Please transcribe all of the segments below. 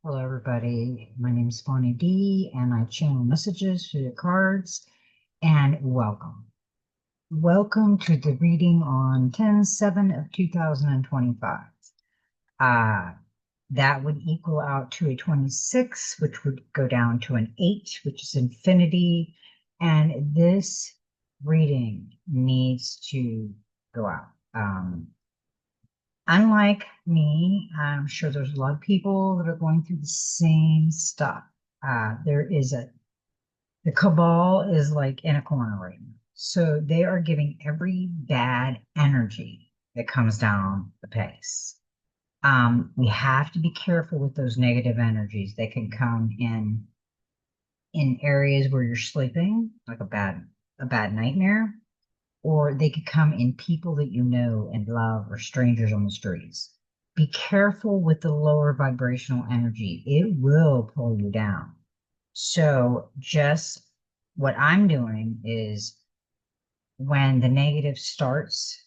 Hello, everybody. My name is Bonnie D, and I channel messages through the cards. And welcome. Welcome to the reading on 10/7 of 2025. Uh, that would equal out to a 26, which would go down to an 8, which is infinity. And this reading needs to go out. Unlike me, I'm sure there's a lot of people that are going through the same stuff. The cabal is like in a corner right now. So they are giving every bad energy that comes down the pace. We have to be careful with those negative energies. They can come in areas where you're sleeping, like a bad nightmare, or they could come in people that you know and love or strangers on the streets. Be careful with the lower vibrational energy. It will pull you down. So just what I'm doing is when the negative starts,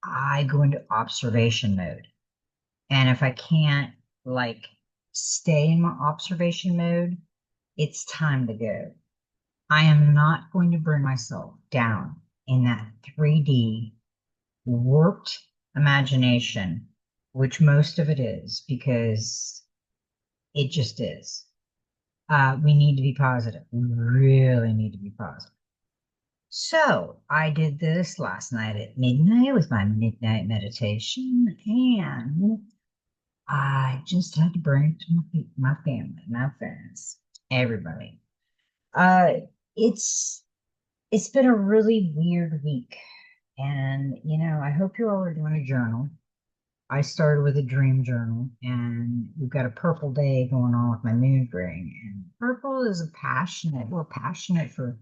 I go into observation mode. And if I can't like stay in my observation mode, it's time to go. I am not going to bring myself down in that 3D warped imagination, which most of it is, because it just is. We need to be positive. We really need to be positive. So I did this last night at midnight with my midnight meditation, and I just had to bring it to my family, my friends, everybody. Uh, it's it's been a really weird week, and I hope you all are doing a journal. I started with a dream journal, and we've got a purple day going on with my mood ring. And purple is we're passionate for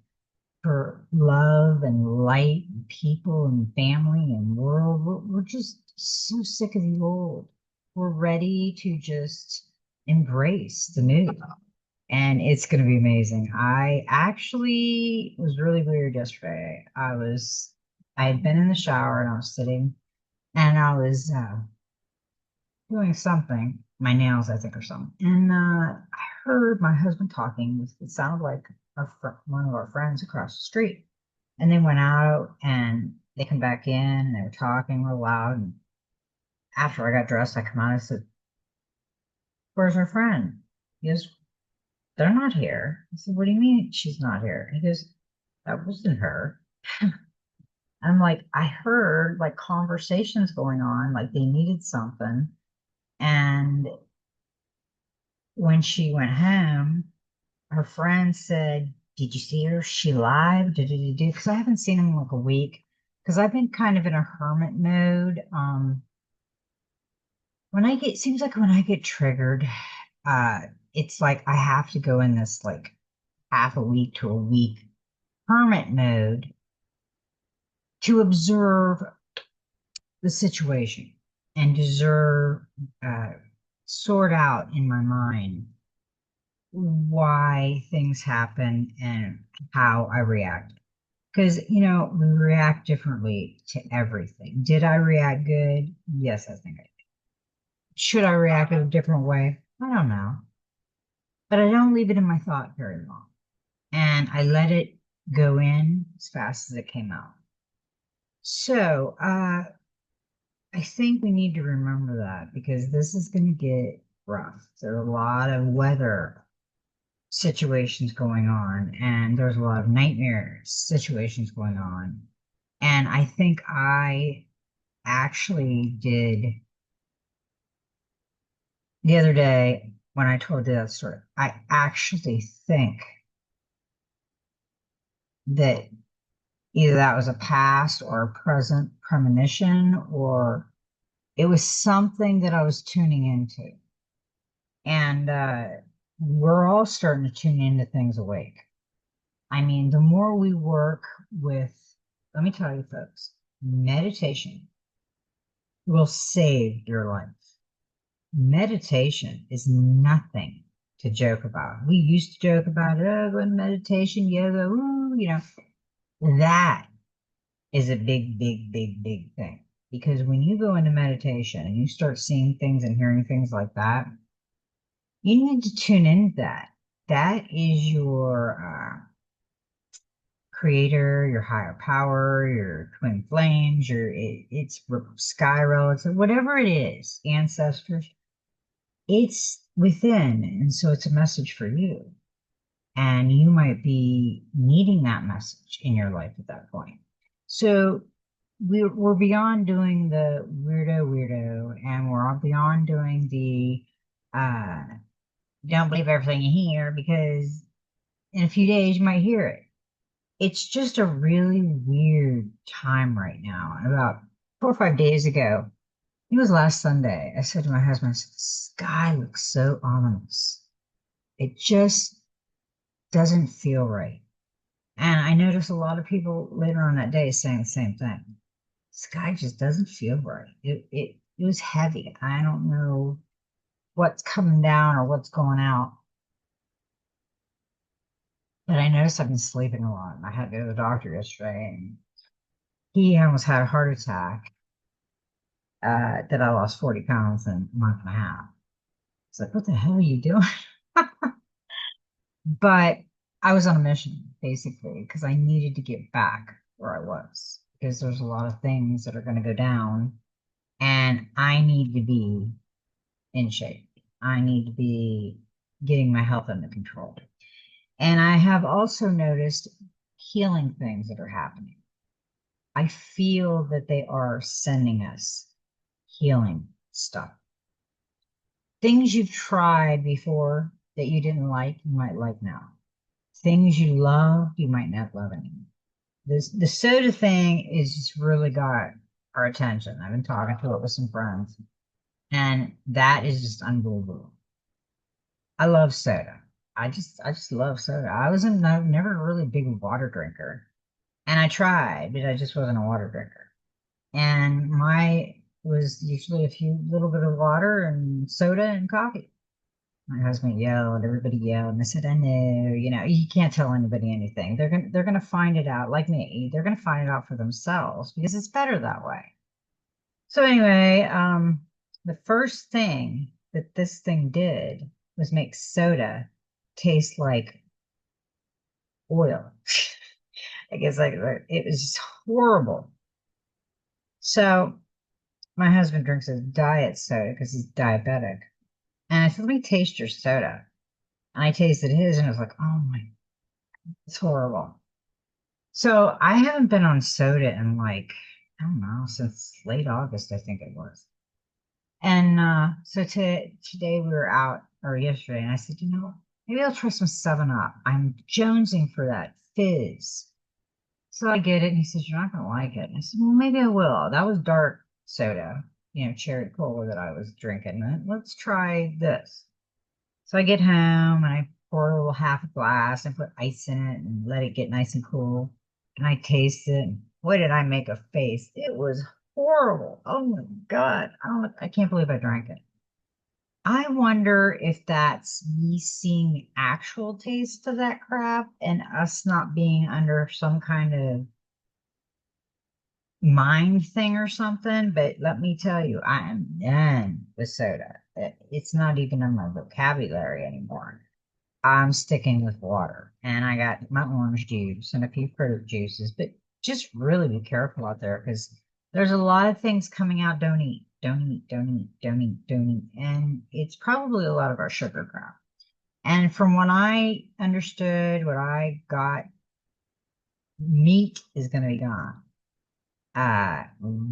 love and light and people and family and world. We're just so sick of the old. We're ready to just embrace the new. And it's going to be amazing. I actually was really weird yesterday. I had been in the shower and I was sitting and I was doing something, my nails, I think, or something. And I heard my husband talking. It sounded like one of our friends across the street. And they went out and they come back in and they were talking real loud. And after I got dressed, I come out and I said, "Where's our friend?" He goes, "They're not here." I said, "What do you mean she's not here?" He goes, "That wasn't her." I'm like, I heard like conversations going on, like they needed something. And when she went home, her friend said, "Did you see her? She live? Did you do?" Because I haven't seen him in like a week. Because I've been kind of in a hermit mode. Seems like when I get triggered, uh, it's like I have to go in this like half a week to a week hermit mode to observe the situation and deserve, uh, sort out in my mind why things happen and how I react. Because, we react differently to everything. Did I react good? Yes, I think I did. Should I react in a different way? I don't know. But I don't leave it in my thought very long. And I let it go in as fast as it came out. So, I think we need to remember that because this is going to get rough. There are a lot of weather situations going on, and there's a lot of nightmare situations going on. And I think I actually did the other day when I told you that story. I actually think that either that was a past or a present premonition, or it was something that I was tuning into. And we're all starting to tune into things awake. I mean, the more we work with, let me tell you, folks, meditation will save your life. Meditation is nothing to joke about. We used to joke about, oh, go in meditation, yoga, ooh, that is a big, big, big, big thing. Because when you go into meditation and you start seeing things and hearing things like that, You need to tune into that. That is your creator, your higher power, your twin flames, it's sky relative, whatever it is, ancestors. It's within, and so it's a message for you. And you might be needing that message in your life at that point. So we're beyond doing the weirdo, and we're all beyond doing the uh, don't believe everything you hear because in a few days you might hear it. It's just a really weird time right now. And about 4 or 5 days ago, it was last Sunday, I said to my husband, I said, the sky looks so ominous. It just doesn't feel right. And I noticed a lot of people later on that day saying the same thing. Sky just doesn't feel right. It was heavy. I don't know what's coming down or what's going out. But I noticed I've been sleeping a lot. I had to go to the doctor yesterday and he almost had a heart attack that I lost 40 pounds in a month and a half. It's like, what the hell are you doing? But I was on a mission, basically, because I needed to get back where I was. Because there's a lot of things that are going to go down, and I need to be in shape. I need to be getting my health under control. And I have also noticed healing things that are happening. I feel that they are sending us healing stuff. Things you've tried before that you didn't like, you might like now. Things you love, you might not love anymore. The soda thing is just really got our attention. I've been talking to it with some friends, and that is just unbelievable. I love soda. I just love soda. I've never a really big water drinker, and I tried, but I just wasn't a water drinker. And my was usually a few little bit of water and soda and coffee. My husband yelled, everybody yelled, and I said, I know, you can't tell anybody anything. They're gonna find it out, like me, they're gonna find it out for themselves because it's better that way. So anyway, the first thing that this thing did was make soda taste like oil. I guess it was just horrible. So my husband drinks a diet soda because he's diabetic. And I said, let me taste your soda. And I tasted his and it was like, oh my, it's horrible. So I haven't been on soda in like, I don't know, since late August, I think it was. And so today we were out, or yesterday, and I said, maybe I'll try some 7 Up. I'm jonesing for that fizz. So I get it, and he says, you're not going to like it. And I said, well, maybe I will. That was dark soda, cherry cola that I was drinking. Let's try this. So I get home and I pour a little half a glass and put ice in it and let it get nice and cool. And I taste it. And boy, did I make a face. It was horrible. Oh my God. I can't believe I drank it. I wonder if that's me seeing the actual taste of that crap and us not being under some kind of mind thing or something. But let me tell you, I am done with soda. It's not even in my vocabulary anymore. I'm sticking with water. And I got my orange juice and a few fruit juices, but just really be careful out there because there's a lot of things coming out. Don't eat, don't eat, don't eat, don't eat, don't eat. And it's probably a lot of our sugar crap. And from what I understood, what I got, meat is going to be gone.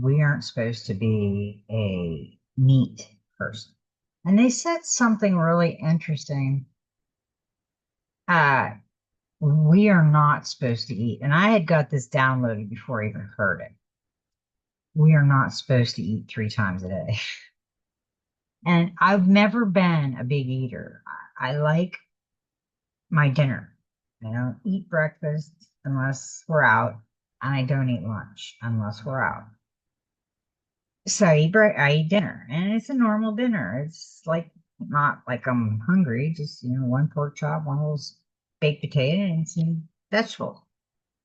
We aren't supposed to be a meat person. And they said something really interesting. Uh, we are not supposed to eat. And I had got this downloaded before I even heard it. We are not supposed to eat 3 times a day. And I've never been a big eater. I like my dinner. I don't eat breakfast unless we're out, and I don't eat lunch unless we're out. So I eat dinner, and it's a normal dinner. It's like not like I'm hungry, just one pork chop, one little baked potato, and some vegetables.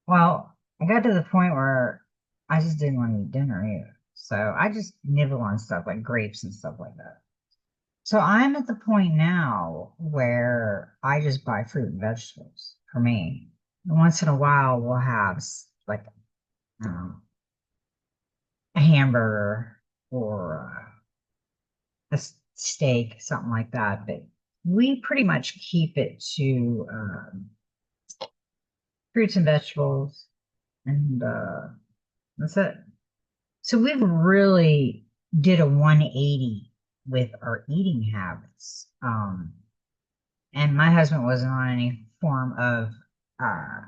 Well, I got to the point where I just didn't want to eat dinner either. So I just nibble on stuff like grapes and stuff like that. So I'm at the point now where I just buy fruit and vegetables for me. And once in a while, we'll have like a hamburger or steak, something like that. But we pretty much keep it to fruits and vegetables, and that's it. So we've really did a 180 with our eating habits. And my husband wasn't on any form of uh,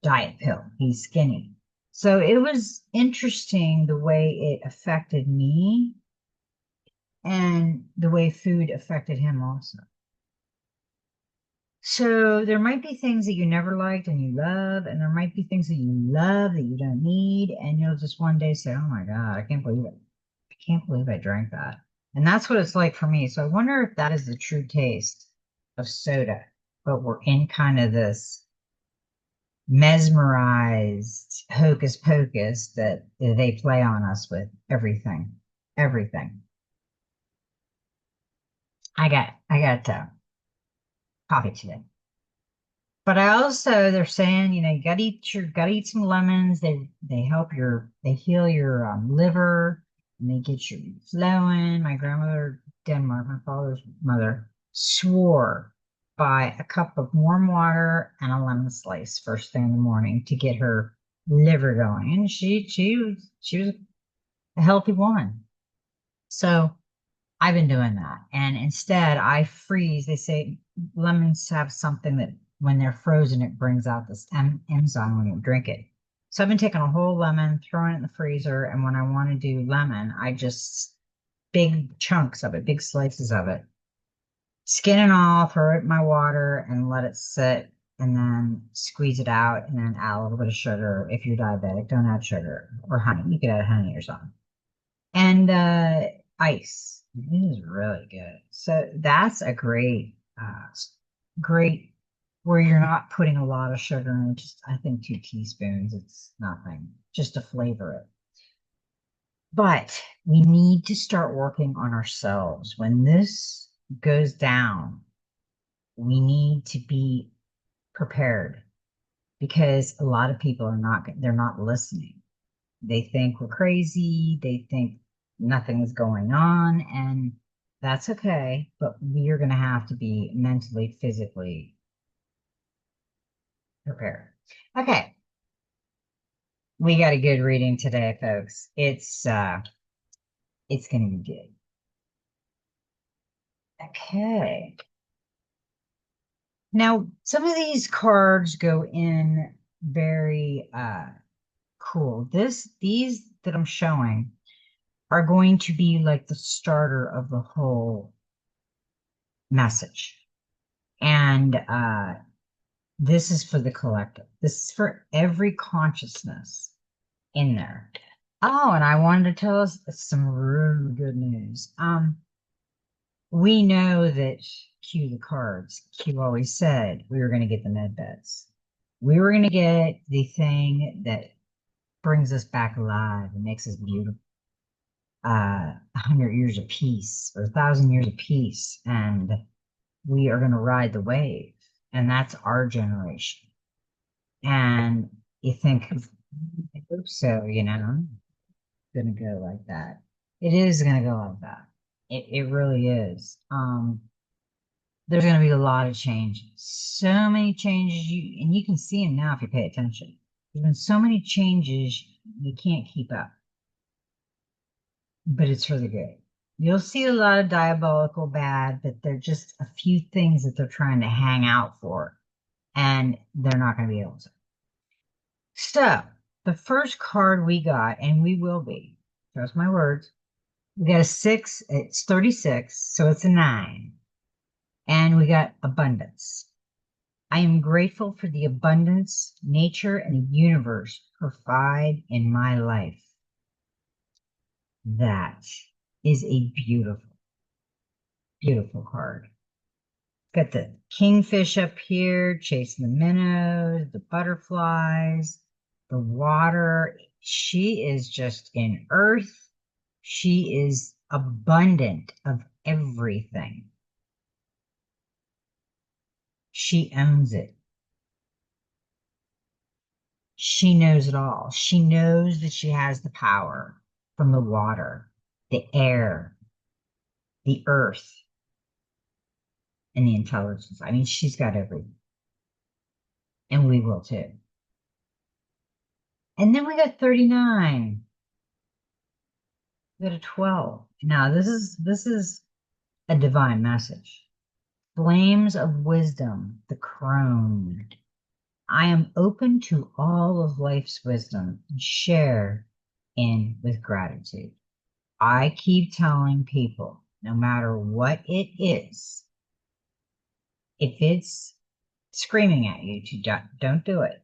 diet pill. He's skinny. So it was interesting the way it affected me and the way food affected him also. So there might be things that you never liked and you love, and there might be things that you love that you don't need, and you'll just one day say, "Oh my God, I can't believe it. I can't believe I drank that." And that's what it's like for me. So I wonder if that is the true taste of soda, but we're in kind of this mesmerized hocus pocus that they play on us with everything, everything. I got coffee today. But I also, they're saying, you gotta eat some lemons. They help they heal your liver and they get you flowing. My grandmother, Denmark, my father's mother, swore by a cup of warm water and a lemon slice first thing in the morning to get her liver going. And she was a healthy woman. So I've been doing that. And instead, I freeze. They say lemons have something that when they're frozen, it brings out this enzyme when you drink it. So I've been taking a whole lemon, throwing it in the freezer. And when I want to do lemon, I just big chunks of it, big slices of it, skin it all, throw it in my water and let it sit and then squeeze it out and then add a little bit of sugar. If you're diabetic, don't add sugar or honey. You could add honey or something and ice. It is really good. So that's a great where you're not putting a lot of sugar in. Just I think 2 teaspoons. It's nothing, just to flavor it. But we need to start working on ourselves. When this goes down, we need to be prepared because a lot of people they're not listening. They think we're crazy. They think nothing is going on, and that's okay. But we are going to have to be mentally, physically prepared. Okay, we got a good reading today, folks. It's going to be good. Okay. Now, some of these cards go in very cool. These that I'm showing are going to be like the starter of the whole message. And this is for the collective. This is for every consciousness in there. Oh, and I wanted to tell us some really good news. We know that cue the cards. Q always said we were going to get the med beds. We were going to get the thing that brings us back alive and makes us beautiful. 100 years of peace or 1,000 years of peace, and we are going to ride the wave, and that's our generation. And you think, I hope so, going to go like that. It is going to go like that. It really is. There's going to be a lot of changes, so many changes and you can see them now if you pay attention. There's been so many changes you can't keep up, but it's for the good. You'll see a lot of diabolical bad, but they're just a few things that they're trying to hang out for, and they're not going to be able to. So, the first card we got, and we will be, trust my words, we got a 6, it's 36, so it's a 9. And we got abundance. I am grateful for the abundance nature and the universe provide in my life. That is a beautiful, beautiful card. Got the kingfish up here, chasing the minnows, the butterflies, the water. She is just in earth. She is abundant of everything. She owns it. She knows it all. She knows that she has the power from the water, the air, the earth, and the intelligence. I mean, she's got everything. And we will too. And then we got 39. We got a 12. Now this is a divine message. Flames of wisdom, the crone. I am open to all of life's wisdom and share in with gratitude. I keep telling people, no matter what it is, if it's screaming at you to don't do it,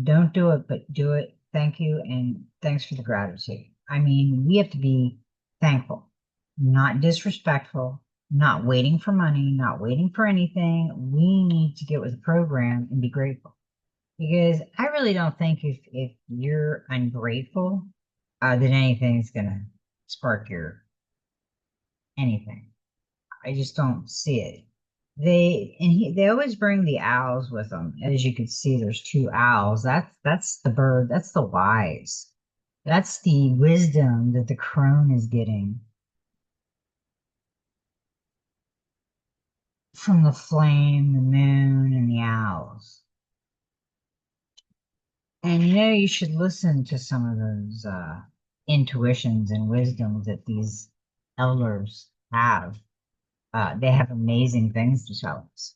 don't do it, but do it. Thank you. And thanks for the gratitude. I mean, we have to be thankful, not disrespectful, not waiting for money, not waiting for anything. We need to get with the program and be grateful. Because I really don't think if you're ungrateful, that anything's gonna spark your anything. I just don't see it. They always bring the owls with them. As you can see, there's two owls. That's the bird. That's the wise. That's the wisdom that the crone is getting from the flame, the moon, and the owls. And you should listen to some of those intuitions and wisdoms that these elders have. They have amazing things to tell us.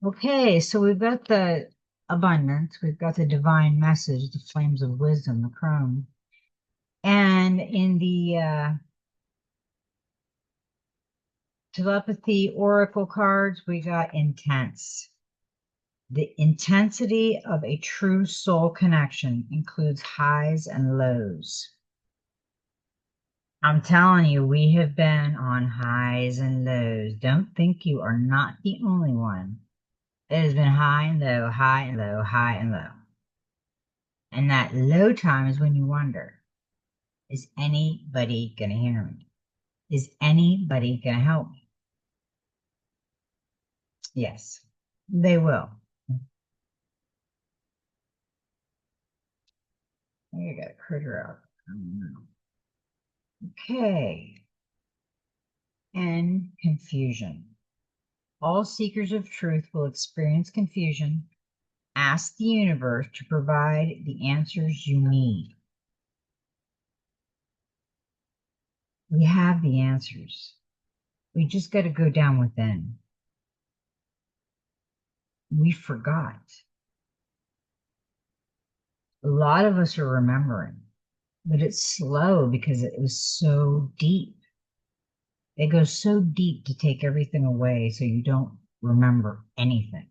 Okay, so we've got the abundance, we've got the divine message, the flames of wisdom, the crone. And in the telepathy oracle cards, we got intense. The intensity of a true soul connection includes highs and lows. I'm telling you, we have been on highs and lows. Don't think you are not the only one. It has been high and low, high and low, high and low. And that low time is when you wonder, is anybody going to hear me? Is anybody going to help me? Yes, they will. You got a critter out. I don't know. Okay. And confusion. All seekers of truth will experience confusion. Ask the universe to provide the answers you need. We have the answers. We just got to go down within. We forgot. A lot of us are remembering, but it's slow because it was so deep. It goes so deep to take everything away so you don't remember anything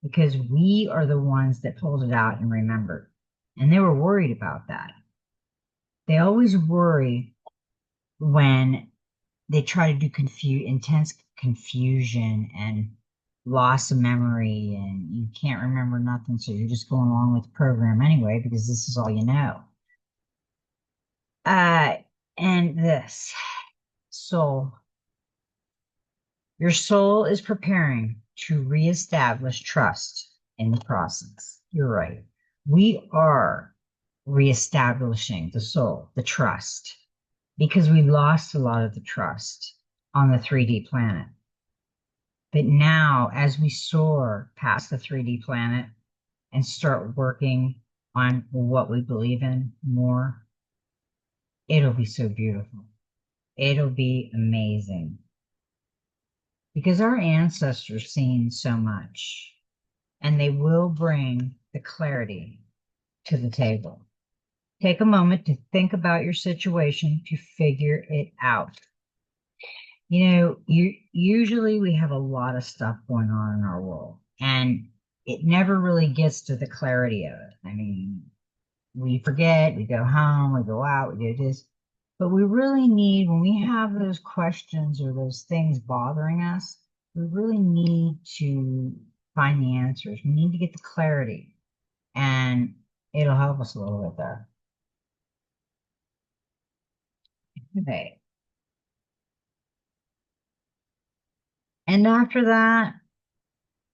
because we are the ones that pulled it out and remembered. And they were worried about that. They always worry when they try to do intense confusion and loss of memory, and you can't remember nothing, so you're just going along with the program anyway because this is all you know. Uh, and this soul, your soul is preparing to reestablish trust in the process. You're right. We are reestablishing the soul, the trust, because we lost a lot of the trust on the 3D planet. But now, as we soar past the 3D planet and start working on what we believe in more, it'll be so beautiful. It'll be amazing. Because our ancestors seen so much, and they will bring the clarity to the table. Take a moment to think about your situation to figure it out. Usually we have a lot of stuff going on in our world, and it never really gets to the clarity of it. I mean, we forget, we go home, we go out, we do this. But we really need, when we have those questions or those things bothering us, we really need to find the answers. We need to get the clarity, and it'll help us a little bit there. Okay. And after that,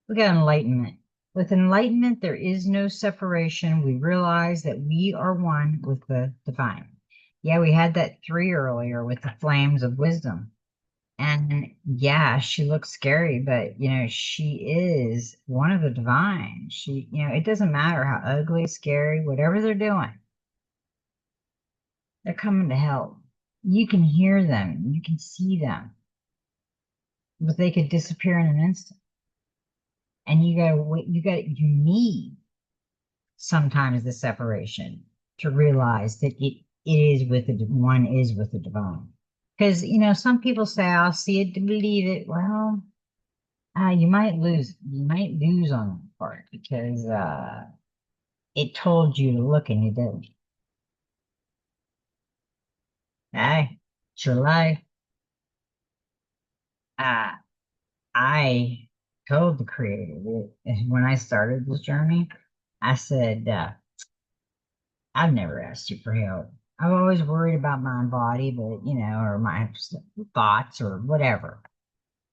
we got enlightenment. With enlightenment, there is no separation. We realize that we are one with the divine. Yeah, we had that three earlier with the flames of wisdom. And yeah, she looks scary, but she is one of the divine. It doesn't matter how ugly, scary, whatever they're doing, they're coming to help. You can hear them, you can see them, but they could disappear in an instant. And you gotta wait, you need sometimes the separation to realize that it is with one is with the divine. Because some people say, "I'll see it to believe it." Well, you might lose on that part because it told you to look and you didn't. Hey, it's your life. Uh, I told the creator that when I started this journey, I said, I've never asked you for help. I've always worried about my body, but or my thoughts or whatever.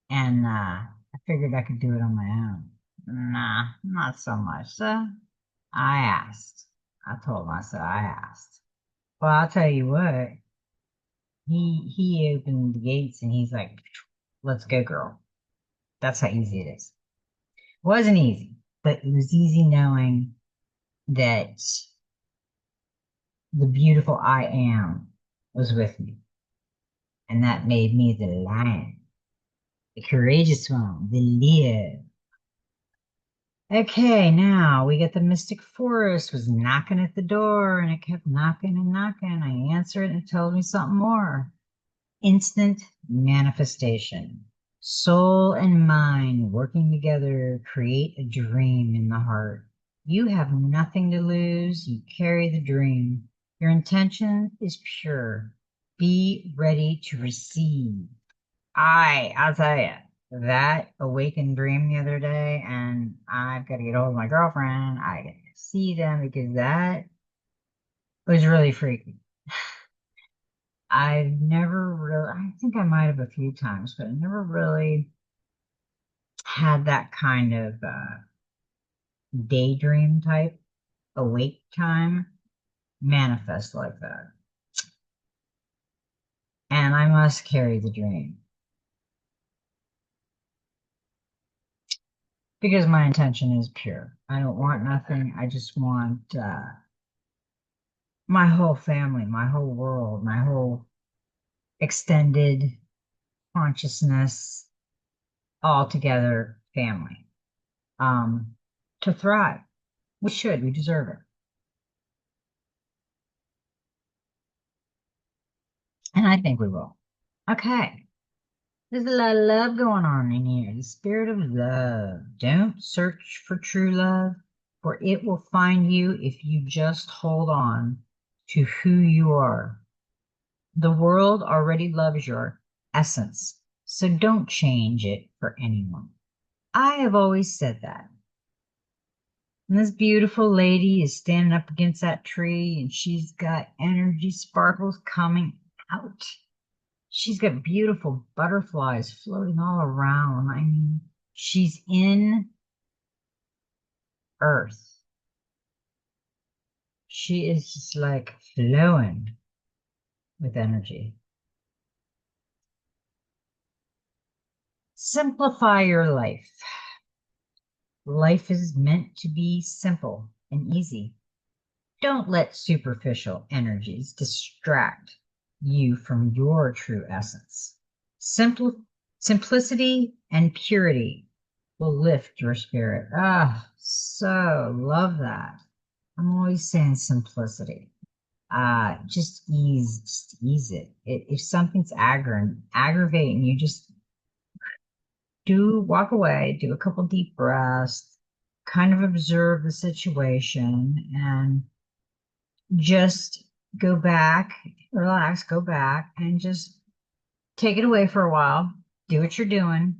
And I figured I could do it on my own. Nah, not so much. So I asked. I told myself I asked. Well, I'll tell you what, he opened the gates and he's like, let's go, girl. That's how easy it is. It wasn't easy, but it was easy knowing that the beautiful I am was with me. And that made me the lion, the courageous one, the leader. Okay, now we get the mystic forest was knocking at the door and it kept knocking and knocking. I answered and it told me something more. Instant manifestation. Soul and mind working together create a dream in the heart. You have nothing to lose. You carry the dream. Your intention is pure. Be ready to receive. I'll tell you, that awakened dream the other day, and I've got to get hold of my girlfriend. I got to see them because that was really freaky. I've never really, I think I might have a few times, but I never really had that kind of daydream type awake time manifest like that. And I must carry the dream because my intention is pure. I don't want nothing. I just want my whole family, my whole world, my whole extended consciousness, all together family um, to thrive. We should. We deserve it. And I think we will. Okay. There's a lot of love going on in here. The spirit of love. Don't search for true love, for it will find you if you just hold on to who you are. The world already loves your essence, so don't change it for anyone. I have always said that. And this beautiful lady is standing up against that tree and she's got energy sparkles coming out. She's got beautiful butterflies floating all around. I mean, she's in earth. She is just like flowing with energy. Simplify your life. Life is meant to be simple and easy. Don't let superficial energies distract you from your true essence. Simple, simplicity and purity will lift your spirit. Ah, so love that. I'm always saying simplicity. Just ease it. If something's aggravating you, just walk away, do a couple deep breaths, kind of observe the situation, and just go back, relax, go back, and just take it away for a while. Do what you're doing.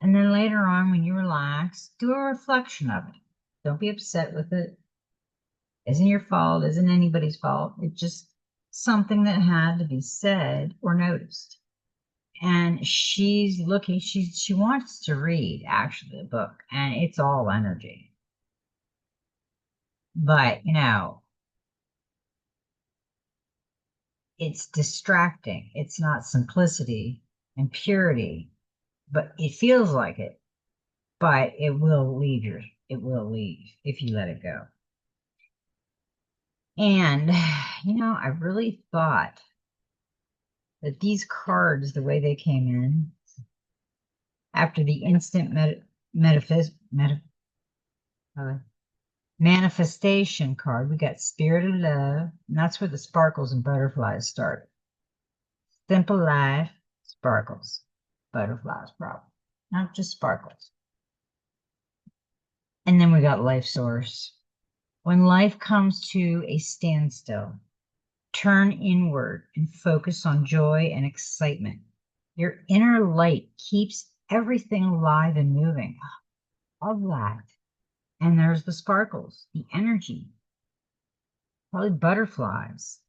And then later on, when you relax, do a reflection of it. Don't be upset with it. Isn't your fault, isn't anybody's fault. It's just something that had to be said or noticed. And she's looking, she wants to read actually the book, and it's all energy. But, it's distracting. It's not simplicity and purity, but it feels like it, but it will leave if you let it go. And, I really thought that these cards, the way they came in, after the instant uh, manifestation card, we got Spirit of Love, and that's where the sparkles and butterflies start. Simple life, sparkles, butterflies, probably. Not just sparkles. And then we got life source. When life comes to a standstill, turn inward and focus on joy and excitement. Your inner light keeps everything alive and moving. All that. And there's the sparkles, the energy, probably butterflies.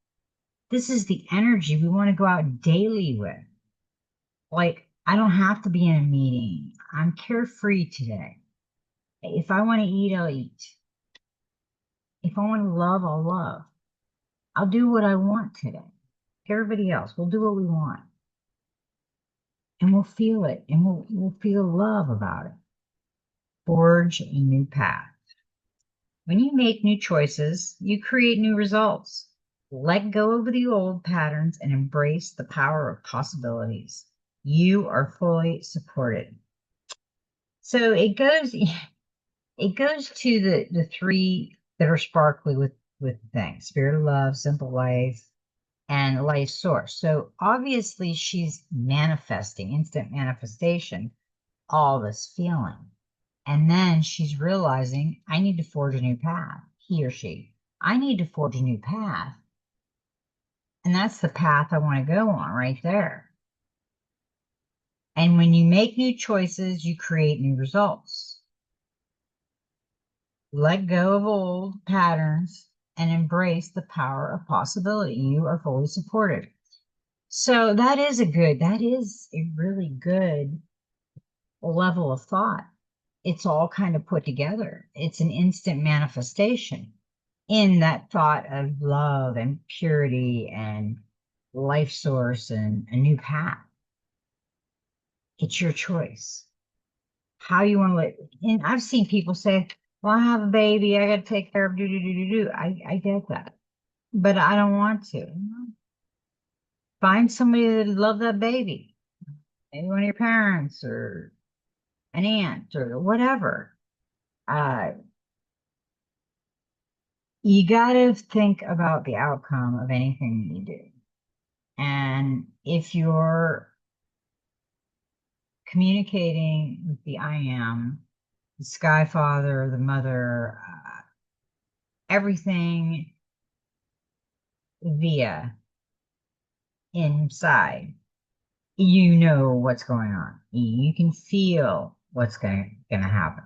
This is the energy we want to go out daily with. Like, I don't have to be in a meeting. I'm carefree today. If I want to eat, I'll eat. If I want to love, I'll love. I'll do what I want today. Everybody else, we'll do what we want. And we'll feel it, and we'll feel love about it. Forge a new path. When you make new choices, you create new results. Let go of the old patterns and embrace the power of possibilities. You are fully supported. So it goes to the three that are sparkly with things: spirit of love, simple life, and life source. So obviously she's manifesting, instant manifestation, all this feeling. And then she's realizing, I need to forge a new path. He or she, I need to forge a new path. And that's the path I want to go on right there. And when you make new choices, you create new results. Let go of old patterns and embrace the power of possibility. You are fully supported. So that is a really good level of thought. It's all kind of put together. It's an instant manifestation in that thought of love and purity and life source and a new path. It's your choice. How you want to live. And I've seen people say, well, I have a baby, I got to take care of do do do do do. I get that. But I don't want to. Find somebody that love that baby. Maybe one of your parents or an aunt or whatever. Uh, you got to think about the outcome of anything you do. And if you're communicating with the I am, the Sky Father, the Mother, everything via inside, you know what's going on. You can feel what's going to happen.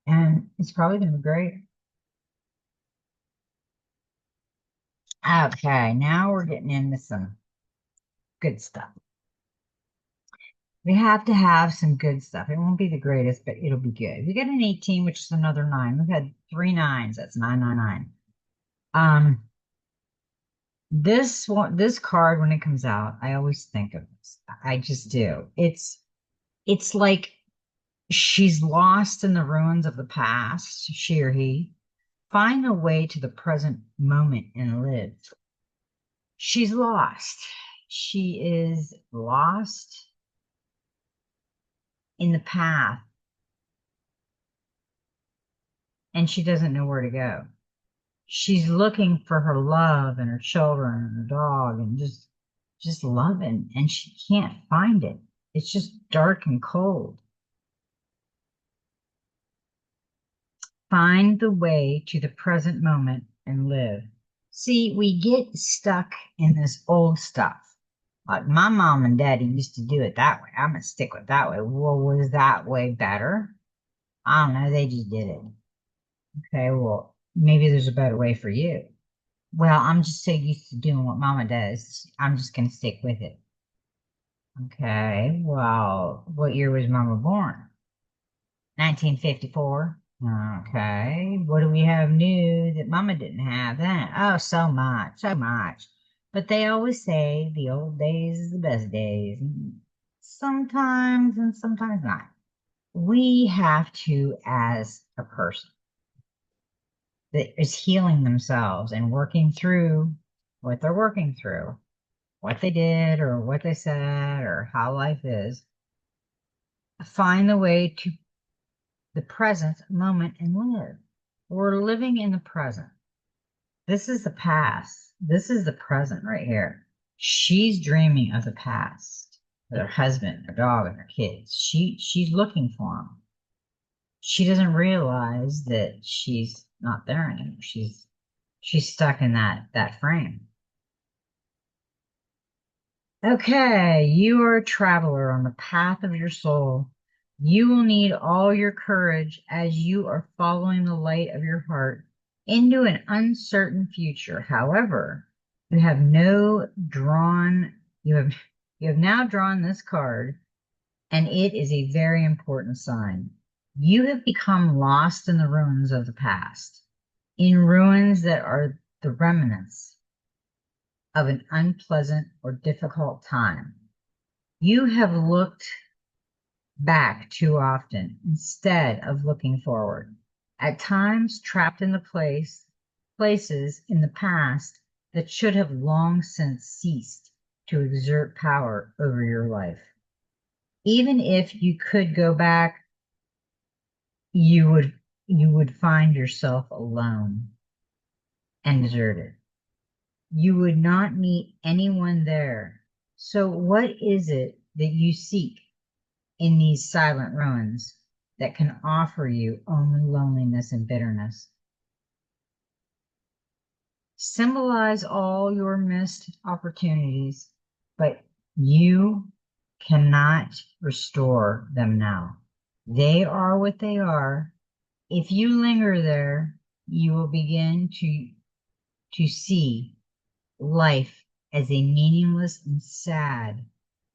And it's probably going to be great. Okay, now we're getting into some good stuff. We have to have some good stuff. It won't be the greatest, but it'll be good. We got an 18, which is another 9. We've had 3 9s. That's 999. This card, when it comes out, I always think of this. I just do. It's like she's lost in the ruins of the past, she or he. Find a way to the present moment and live. She's lost. She is lost in the path, and she doesn't know where to go. She's looking for her love and her children and her dog and just loving, and she can't find it. It's just dark and cold. Find the way to the present moment and live. See, we get stuck in this old stuff. Like my mom and daddy used to do it that way. I'm gonna stick with that way. Well, was that way better? I don't know. They just did it. Okay, well, maybe there's a better way for you. Well, I'm just so used to doing what mama does. I'm just gonna stick with it. Okay, well, what year was Mama born? 1954. Okay, what do we have new that Mama didn't have then? Oh, so much, so much. But they always say the old days is the best days. Sometimes and sometimes not. We have to, as a person that is healing themselves and working through what they're working through, what they did or what they said or how life is, find the way to the present moment and live. We're living in the present. This is the past. This is the present right here. She's dreaming of the past with her husband, her dog, and her kids. She's looking for them. She doesn't realize that she's not there anymore. She's stuck in that frame. Okay, you are a traveler on the path of your soul. You will need all your courage as you are following the light of your heart into an uncertain future. However, you have no drawn, you have now drawn this card, and it is a very important sign. You have become lost in the ruins of the past, in ruins that are the remnants of an unpleasant or difficult time. You have looked back too often instead of looking forward. At times trapped in the places in the past that should have long since ceased to exert power over your life. Even if you could go back, you would find yourself alone and deserted. You would not meet anyone there. So what is it that you seek in these silent ruins that can offer you only loneliness and bitterness? Symbolize all your missed opportunities, but you cannot restore them now. They are what they are. If you linger there, you will begin to see life as a meaningless and sad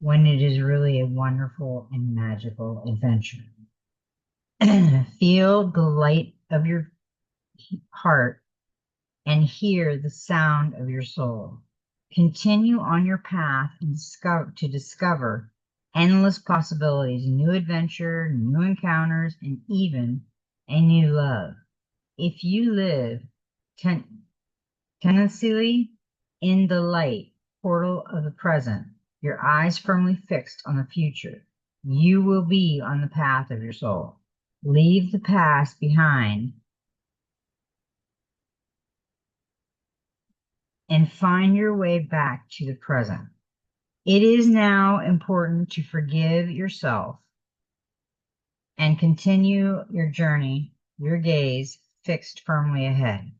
when it is really a wonderful and magical adventure. Feel the light of your heart and hear the sound of your soul. Continue on your path and discover endless possibilities, new adventure, new encounters, and even a new love. If you live tenaciously in the light portal of the present, your eyes firmly fixed on the future, you will be on the path of your soul. Leave the past behind and find your way back to the present. It is now important to forgive yourself and continue your journey, your gaze fixed firmly ahead.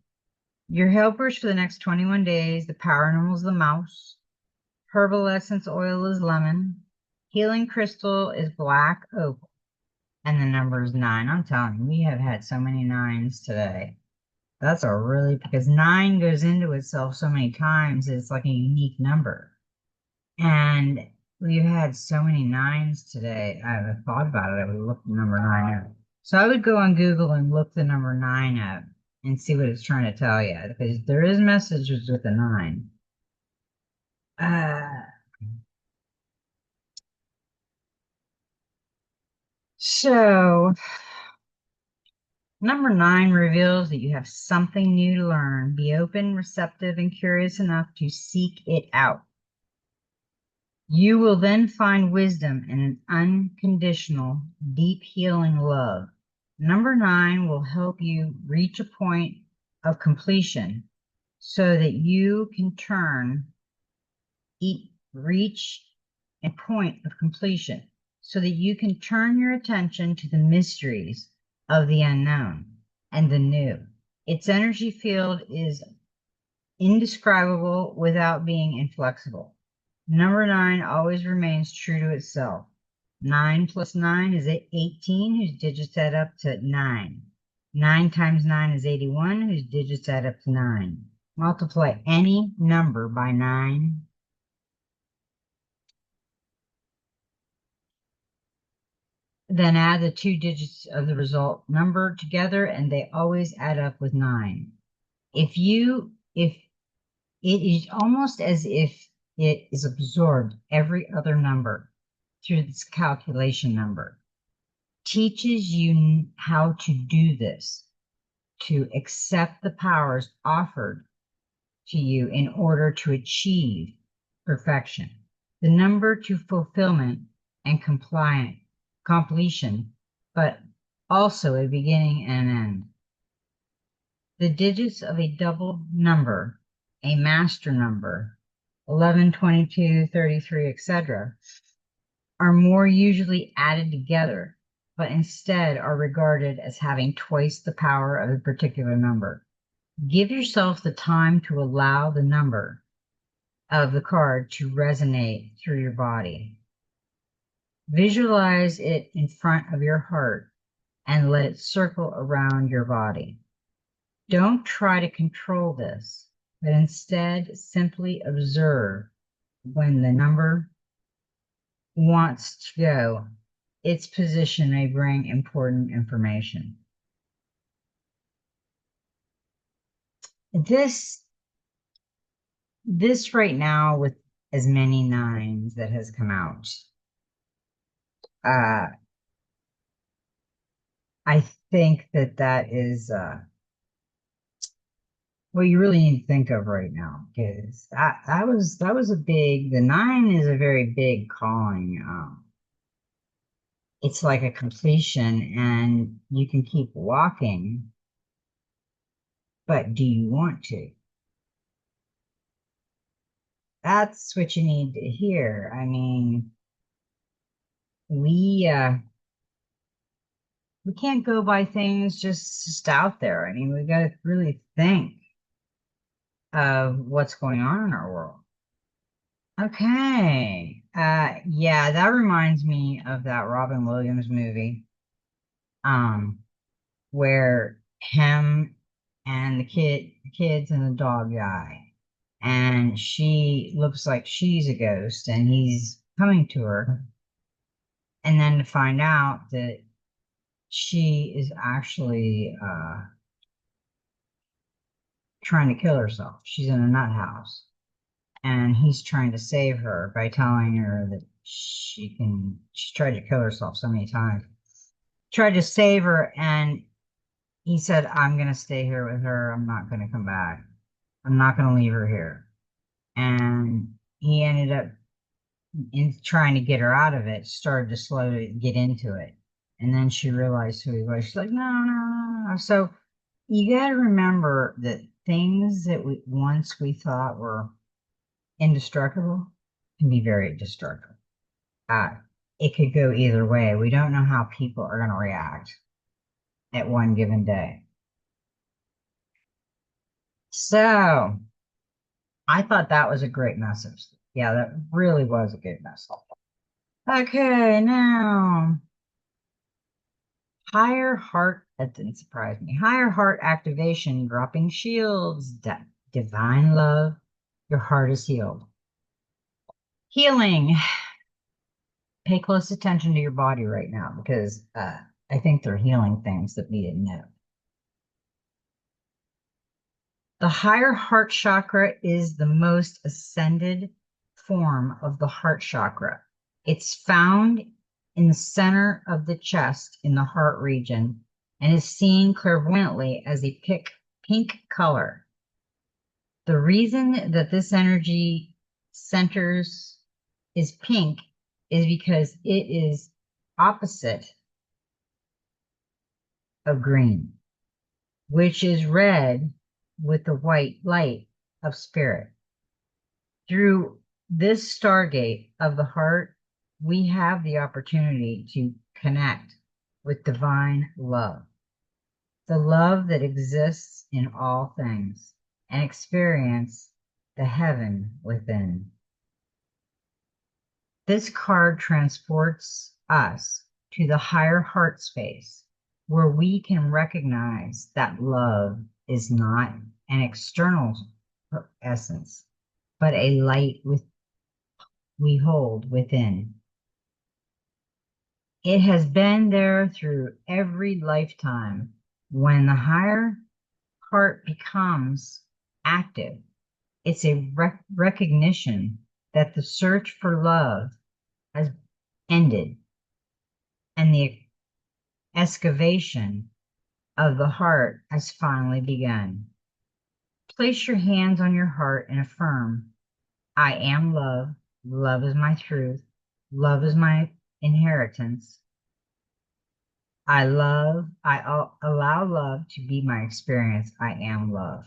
Your helpers for the next 21 days, the power animal is the mouse, herbal essence oil is lemon, healing crystal is black opal, and the number is 9. I'm telling you, we have had so many 9s today. That's a really, because 9 goes into itself so many times, it's like a unique number. And we've had so many 9s today. I haven't thought about it. I would look the number 9 up. So I would go on Google and look the number 9 up and see what it's trying to tell you, because there is messages with the 9. Uh, so number 9 reveals that you have something new to learn. Be open, receptive, and curious enough to seek it out. You will then find wisdom in an unconditional, deep healing love. Number 9 will help you reach a point of completion so that you can reach a point of completion so that you can turn your attention to the mysteries of the unknown and the new. Its energy field is indescribable without being inflexible. Number 9 always remains true to itself. 9 plus 9 is 18, whose digits add up to 9. 9 times 9 is 81, whose digits add up to 9. Multiply any number by 9, Then add the two digits of the result number together, and they always add up with 9. If it is almost as if it is absorbed every other number through this calculation number, teaches you how to do this, to accept the powers offered to you in order to achieve perfection. The number to fulfillment and completion, but also a beginning and an end. The digits of a double number, a master number, 11, 22, 33, etc., are more usually added together, but instead are regarded as having twice the power of a particular number. Give yourself the time to allow the number of the card to resonate through your body. Visualize it in front of your heart and let it circle around your body. Don't try to control this, but instead simply observe when the number wants to go. Its position may bring important information. This right now, with as many 9s that has come out, I think that is what you really need to think of right now, because that was a big. The 9 is a very big calling. It's like a completion, and you can keep walking, but do you want to? That's what you need to hear. I mean, we can't go by things just out there. I mean, we got to really think of what's going on in our world. Okay. Yeah, that reminds me of that Robin Williams movie, um, where him and the kids and the dog die, and she looks like she's a ghost, and he's coming to her, and then to find out that she is actually trying to kill herself. She's in a nut house, and he's trying to save her by telling her that she's tried to kill herself so many times. Tried to save her, and he said, I'm going to stay here with her. I'm not going to come back. I'm not going to leave her here. And he ended up in trying to get her out of it, started to slowly get into it. And then she realized who he was. She's like, no, no, no, no. So you got to remember that things that once we thought were indestructible can be very destructible. Uh, it could go either way. We don't know how people are going to react at one given day. So I thought that was a great message. Yeah, that really was a good message. Okay, now higher heart, that didn't surprise me. Higher heart activation, dropping shields, divine love. Your heart is healed. Healing. Pay close attention to your body right now, because I think they're healing things that we didn't know. The higher heart chakra is the most ascended form of the heart chakra. It's found in the center of the chest in the heart region and is seen clairvoyantly as a pink color. The reason that this energy centers is pink is because it is opposite of green, which is red with the white light of spirit. Through this stargate of the heart, we have the opportunity to connect with divine love, the love that exists in all things, and experience the heaven within. This card transports us to the higher heart space, where we can recognize that love is not an external essence, but a light we hold within. It has been there through every lifetime. When the higher heart becomes active, it's a recognition that the search for love has ended and the excavation of the heart has finally begun. Place your hands on your heart and affirm, I am love. Love is my truth. Love is my inheritance. I allow love to be my experience. I am love.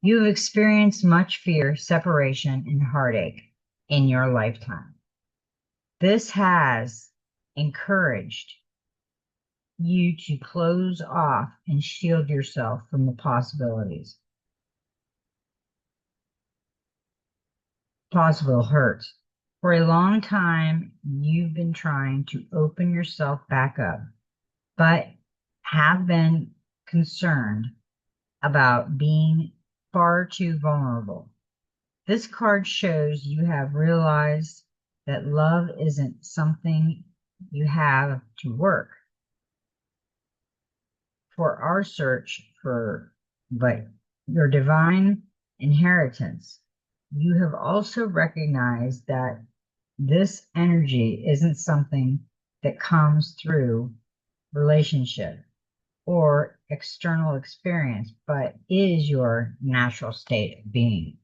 You have experienced much fear, separation, and heartache in your lifetime. This has encouraged you to close off and shield yourself from the possible hurt. For a long time, you've been trying to open yourself back up, but have been concerned about being far too vulnerable. This card shows you have realized that love isn't something you have to work for our search for, but your divine inheritance. You have also recognized that this energy isn't something that comes through relationship or external experience, but is your natural state of being.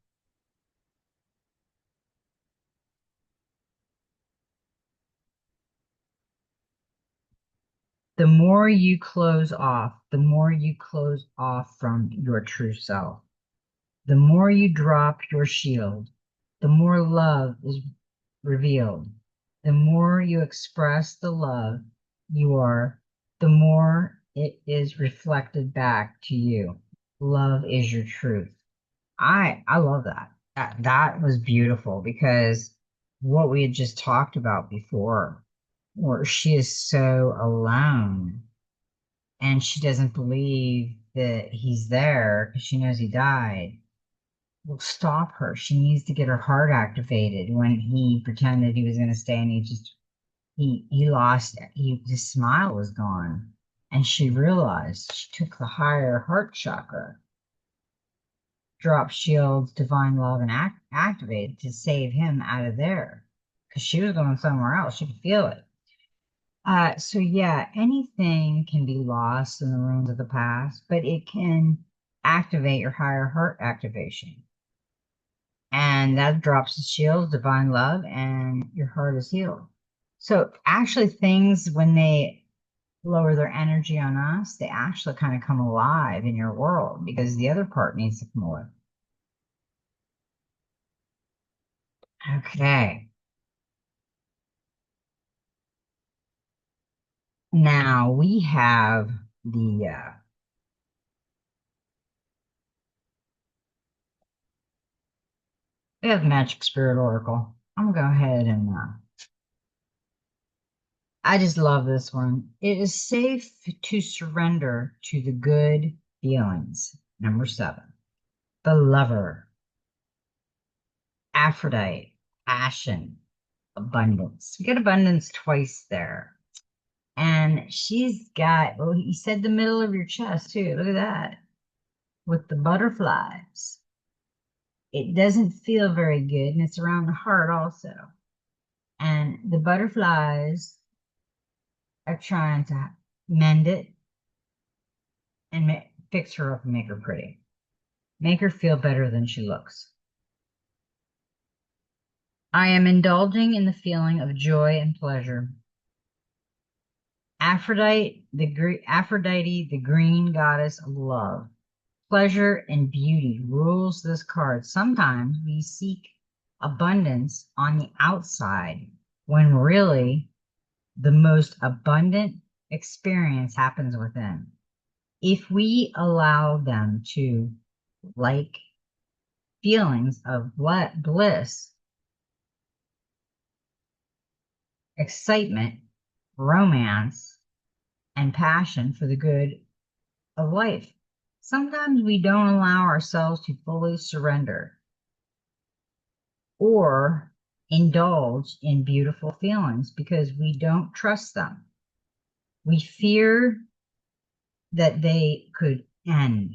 The more you close off from your true self. The more you drop your shield, the more love is revealed. The more you express the love you are, the more it is reflected back to you. Love is your truth. I love that. That was beautiful because what we had just talked about before, where she is so alone and she doesn't believe that he's there because she knows he died, will stop her. She needs to get her heart activated when he pretended he was going to stay and he lost his smile was gone. And she realized she took the higher heart chakra, dropped shields, divine love, and activated to save him out of there because she was going somewhere else. She could feel it. So yeah, anything can be lost in the ruins of the past, but it can activate your higher heart activation. And that drops the shield, divine love, and your heart is healed. So actually things when they lower their energy on us, they actually kind of come alive in your world because the other part needs to come alive. Okay. Now we have Magic Spirit Oracle. I'm gonna go ahead and I just love this one. It is safe to surrender to the good feelings. Number 7. The Lover. Aphrodite. Passion. Abundance. We get abundance twice there. And she's got, oh, he said the middle of your chest too. Look at that. With the butterflies. It doesn't feel very good, and it's around the heart also. And the butterflies are trying to mend it and fix her up and make her pretty. Make her feel better than she looks. I am indulging in the feeling of joy and pleasure. Aphrodite, the green goddess of love. Pleasure and beauty rules this card. Sometimes we seek abundance on the outside when really the most abundant experience happens within. If we allow them to like feelings of bliss, excitement, romance, and passion for the good of life. Sometimes we don't allow ourselves to fully surrender or indulge in beautiful feelings because we don't trust them. We fear that they could end,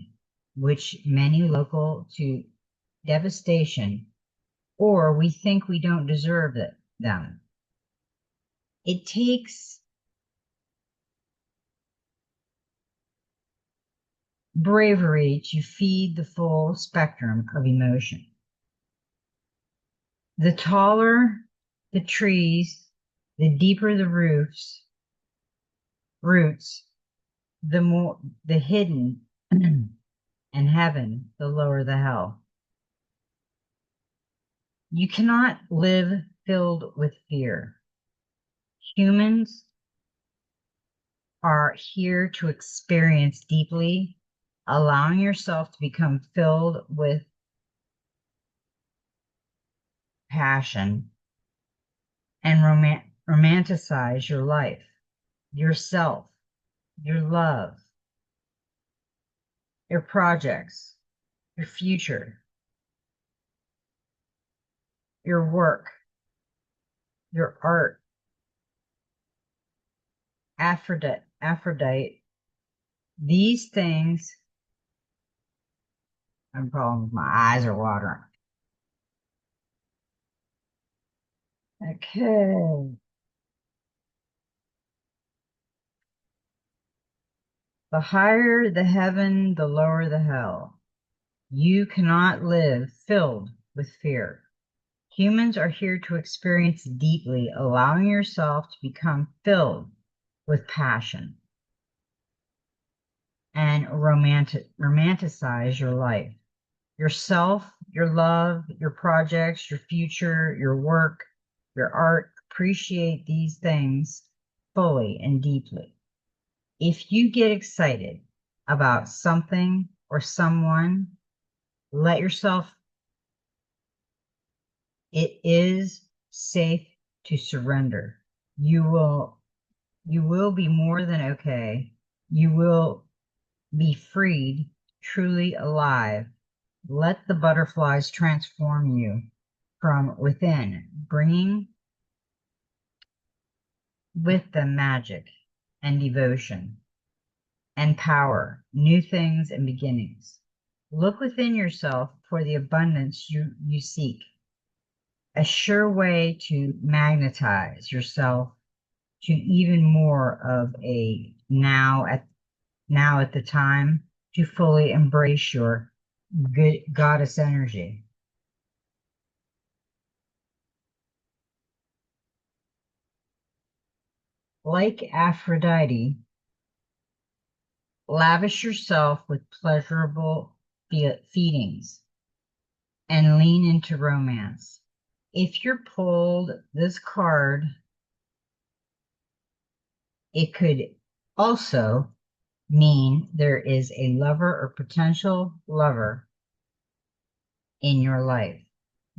which many local to devastation, or we think we don't deserve them. It takes bravery to feed the full spectrum of emotion. The taller the trees, the deeper the roots, the more the hidden and heaven, the lower the hell. You cannot live filled with fear. Humans are here to experience deeply, allowing yourself to become filled with passion and romanticize your life, yourself, your love, your projects, your future, your work, your art. Aphrodite, these things, I'm probably, my eyes are watering. Okay. The higher the heaven, the lower the hell. You cannot live filled with fear. Humans are here to experience deeply, allowing yourself to become filled with passion and romanticize your life, yourself, your love, your projects, your future, your work, your art. Appreciate these things fully and deeply. If you get excited about something or someone, let yourself, it is safe to surrender. You will be more than okay. You will be freed, truly alive. Let the butterflies transform you from within, bringing with them magic and devotion and power, new things and beginnings. Look within yourself for the abundance you seek. A sure way to magnetize yourself to even more of a now at the time to fully embrace your good goddess energy. Like Aphrodite, lavish yourself with pleasurable feedings and lean into romance. If you're pulled this card, it could also mean there is a lover or potential lover in your life.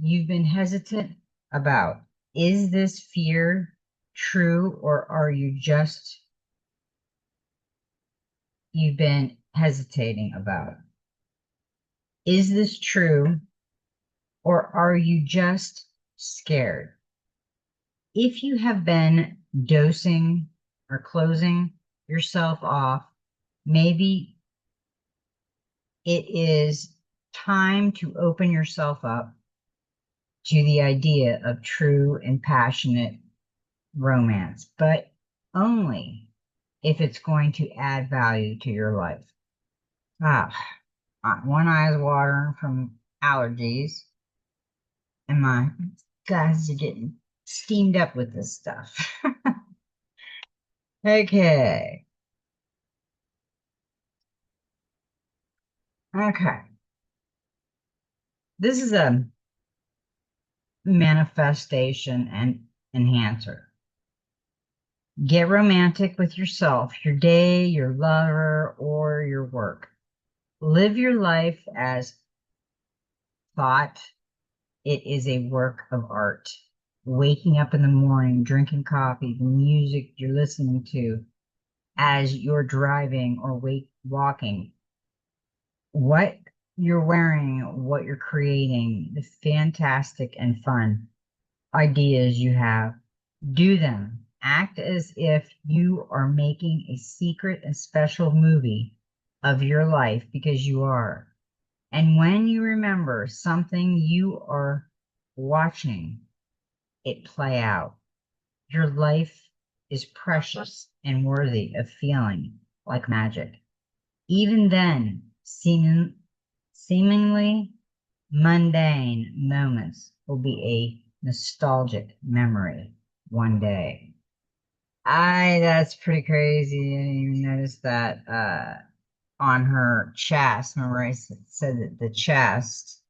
You've been hesitant about, is this fear true, or are you've been hesitating about? Is this true, or are you just scared? If you have been dosing or closing yourself off, maybe it is time to open yourself up to the idea of true and passionate romance, but only if it's going to add value to your life. Ah, one eye is watering from allergies, and my guys are getting steamed up with this stuff. Okay. Okay. This is a manifestation and enhancer. Get romantic with yourself, your day, your lover, or your work. Live your life as thought it is a work of art. Waking up in the morning, drinking coffee, the music you're listening to as you're driving or walking, what you're wearing, what you're creating, the fantastic and fun. ideas you have, do them. Act as if you are making a secret and special movie of your life because you are. And when you remember something you are watching it play out, your life is precious and worthy of feeling like magic. Even then, seemingly mundane moments will be a nostalgic memory one day. That's pretty crazy. I didn't even notice that on her chest. Remember, said that the chest,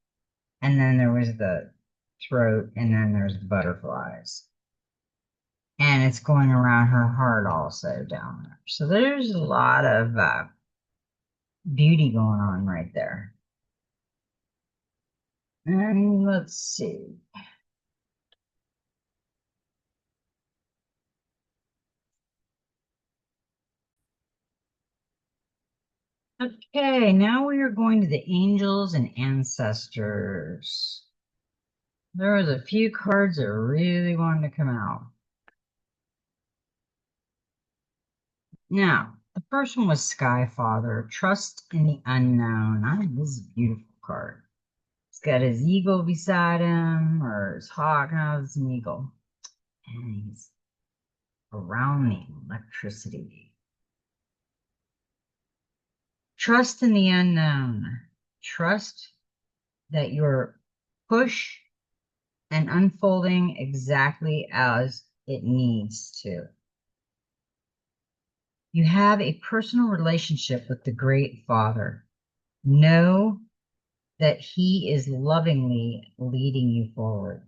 and then there was the throat, and then there's butterflies. And it's going around her heart also down there. So there's a lot of beauty going on right there. And let's see. Okay, now we are going to the angels and ancestors. There was a few cards that really wanted to come out. Now, the first one was Sky Father, Trust in the Unknown. This is a beautiful card. He's got his eagle beside him, or his hawk. No, it's an eagle. And he's around the electricity. Trust in the unknown. Trust that your push and unfolding exactly as it needs to. You have a personal relationship with the Great Father. Know that He is lovingly leading you forward.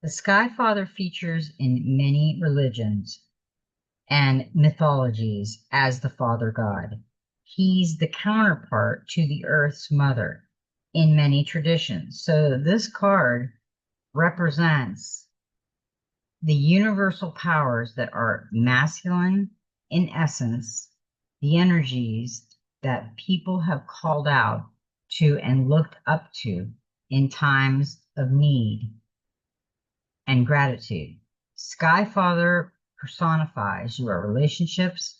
The Sky Father features in many religions and mythologies as the Father God. He's the counterpart to the Earth's mother in many traditions. So this card represents the universal powers that are masculine in essence, the energies that people have called out to and looked up to in times of need and gratitude. Sky Father personifies your relationships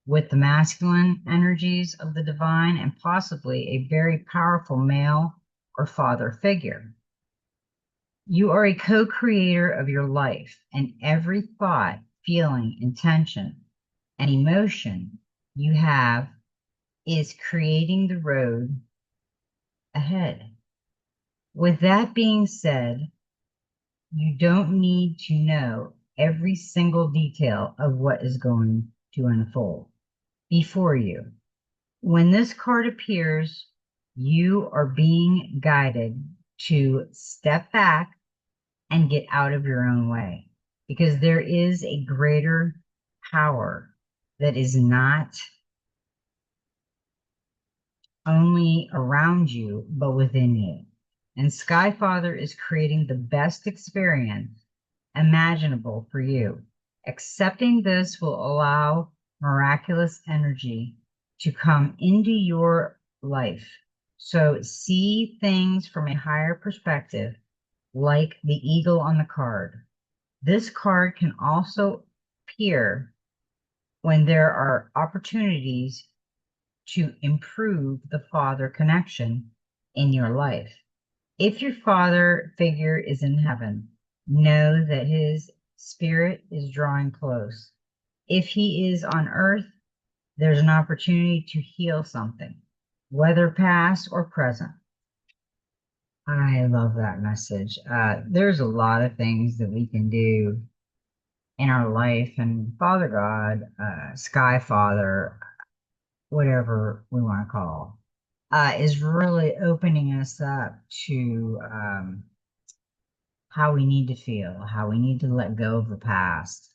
with the masculine energies of the divine and possibly a very powerful male or father figure. You are a co-creator of your life, and every thought, feeling, intention, and emotion you have is creating the road ahead. With that being said, you don't need to know every single detail of what is going to unfold before you. When this card appears, you are being guided to step back and get out of your own way because there is a greater power that is not only around you, but within you. And Sky Father is creating the best experience imaginable for you. Accepting this will allow miraculous energy to come into your life. So see things from a higher perspective, like the eagle on the card. This card can also appear when there are opportunities to improve the father connection in your life. If your father figure is in heaven, know that his spirit is drawing close. If he is on earth, there's an opportunity to heal something, whether past or present. I love that message. There's a lot of things that we can do in our life, and Father God, Sky Father, whatever we want to call, is really opening us up to how we need to feel, how we need to let go of the past.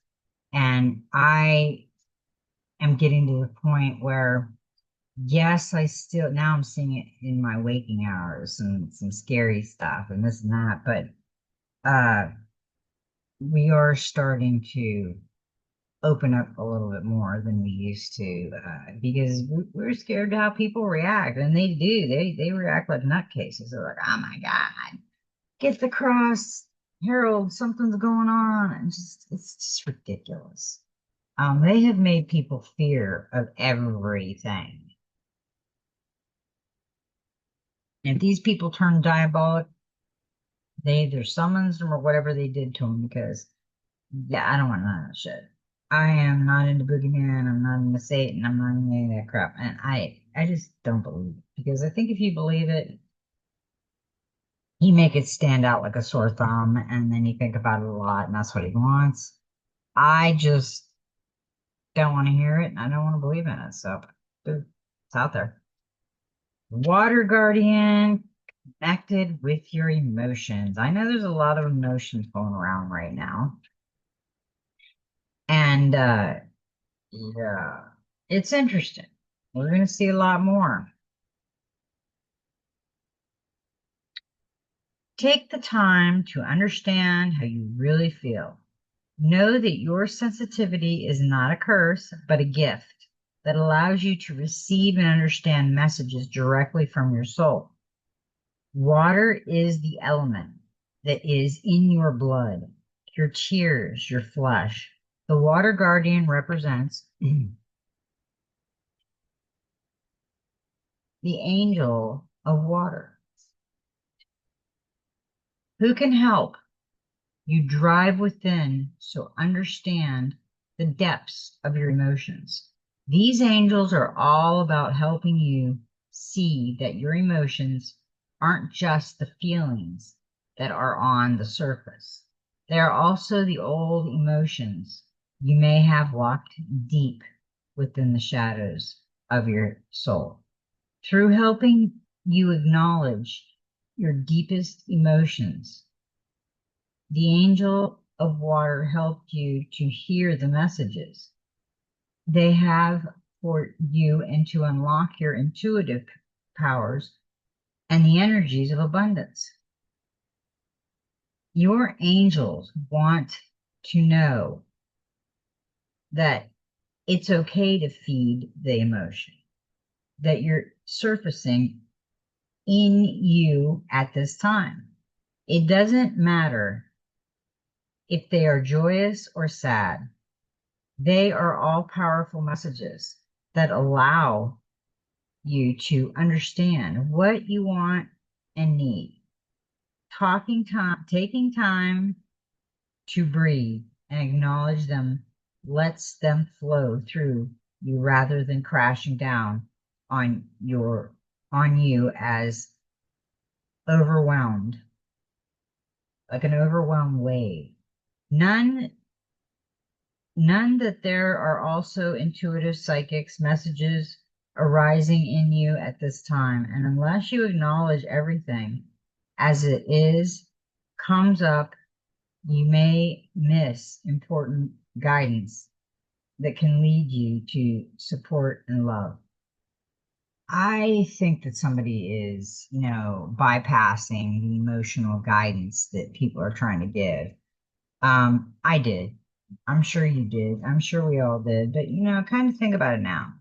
And I am getting to the point where, yes, I still, now I'm seeing it in my waking hours and some scary stuff and this and that, but we are starting to open up a little bit more than we used to because we're scared to how people react, and they do. They react like nutcases. They're like, "Oh my God, get the cross." Harold, something's going on. And it's just ridiculous. They have made people fear of everything. If these people turn diabolic, they either summons them or whatever they did to them because, yeah, I don't want none of that shit. I am not into boogeyman. I'm not into Satan. I'm not into any of that crap. And I just don't believe it because I think if you believe it, you make it stand out like a sore thumb and then you think about it a lot and that's what he wants. I just don't want to hear it and I don't want to believe in it. So, dude, it's out there. Water Guardian connected with your emotions. I know there's a lot of emotions going around right now. And yeah, it's interesting. We're going to see a lot more. Take the time to understand how you really feel. Know that your sensitivity is not a curse, but a gift that allows you to receive and understand messages directly from your soul. Water is the element that is in your blood, your tears, your flesh. The water guardian represents the angel of water. Who can help you drive within, so understand the depths of your emotions. These angels are all about helping you see that your emotions aren't just the feelings that are on the surface. They are also the old emotions you may have locked deep within the shadows of your soul. Through helping you acknowledge your deepest emotions, the angel of water helped you to hear the messages they have for you and to unlock your intuitive powers and the energies of abundance. Your angels want to know that it's okay to feed the emotion that you're surfacing in you at this time. It doesn't matter if they are joyous or sad. They are all powerful messages that allow you to understand what you want and need. Taking time to breathe and acknowledge them lets them flow through you rather than crashing down on you as overwhelmed, like an overwhelmed wave. None that there are also intuitive psychics messages arising in you at this time. And unless you acknowledge everything as it is, comes up, you may miss important guidance that can lead you to support and love. I think that somebody is, bypassing the emotional guidance that people are trying to give. I did. I'm sure you did. I'm sure we all did. But kind of think about it now.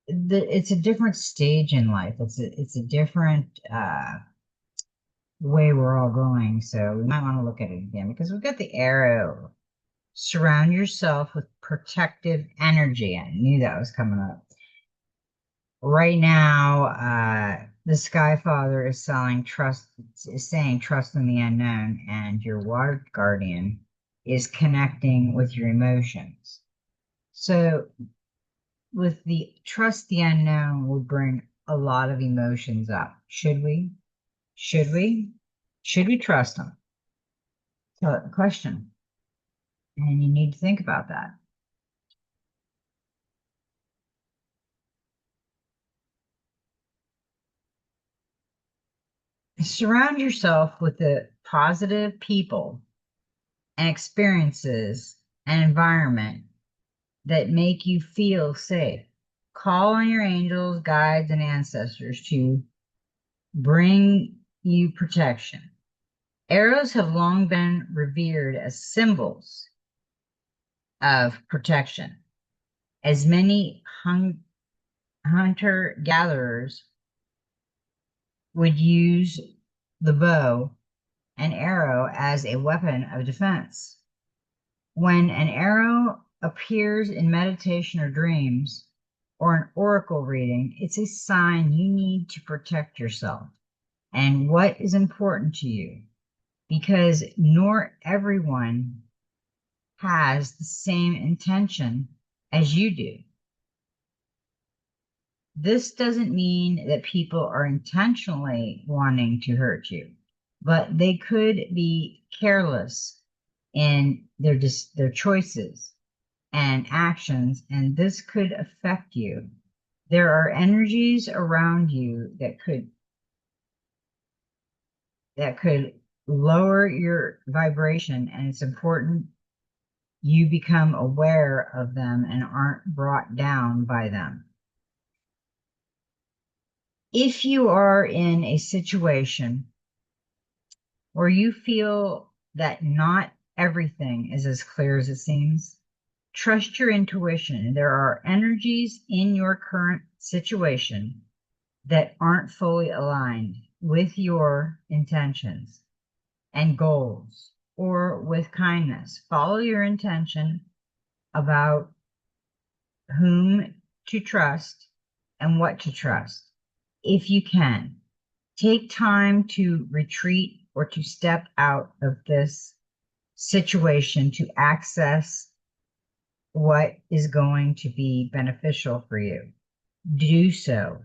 It's a different stage in life. It's a different way we're all going. So we might want to look at it again because we've got the arrow. Surround yourself with protective energy. I knew that was coming up. Right now, the Sky Father is saying trust in the unknown, and your water guardian is connecting with your emotions. So with the trust the unknown will bring a lot of emotions up. Should we? Should we? Should we trust them? So question. And you need to think about that. Surround yourself with the positive people and experiences and environment that make you feel safe. Call on your angels, guides, and ancestors to bring you protection. Arrows have long been revered as symbols of protection, as many hunter gatherers would use the bow an arrow as a weapon of defense. When an arrow appears in meditation or dreams or an oracle reading, it's a sign you need to protect yourself and what is important to you, because nor everyone has the same intention as you do. This doesn't mean that people are intentionally wanting to hurt you, but they could be careless in their choices and actions, and this could affect you. There are energies around you that could lower your vibration, and it's important you become aware of them and aren't brought down by them. If you are in a situation where you feel that not everything is as clear as it seems, trust your intuition. There are energies in your current situation that aren't fully aligned with your intentions and goals or with kindness. Follow your intention about whom to trust and what to trust. If you can, take time to retreat or to step out of this situation to access what is going to be beneficial for you. Do so.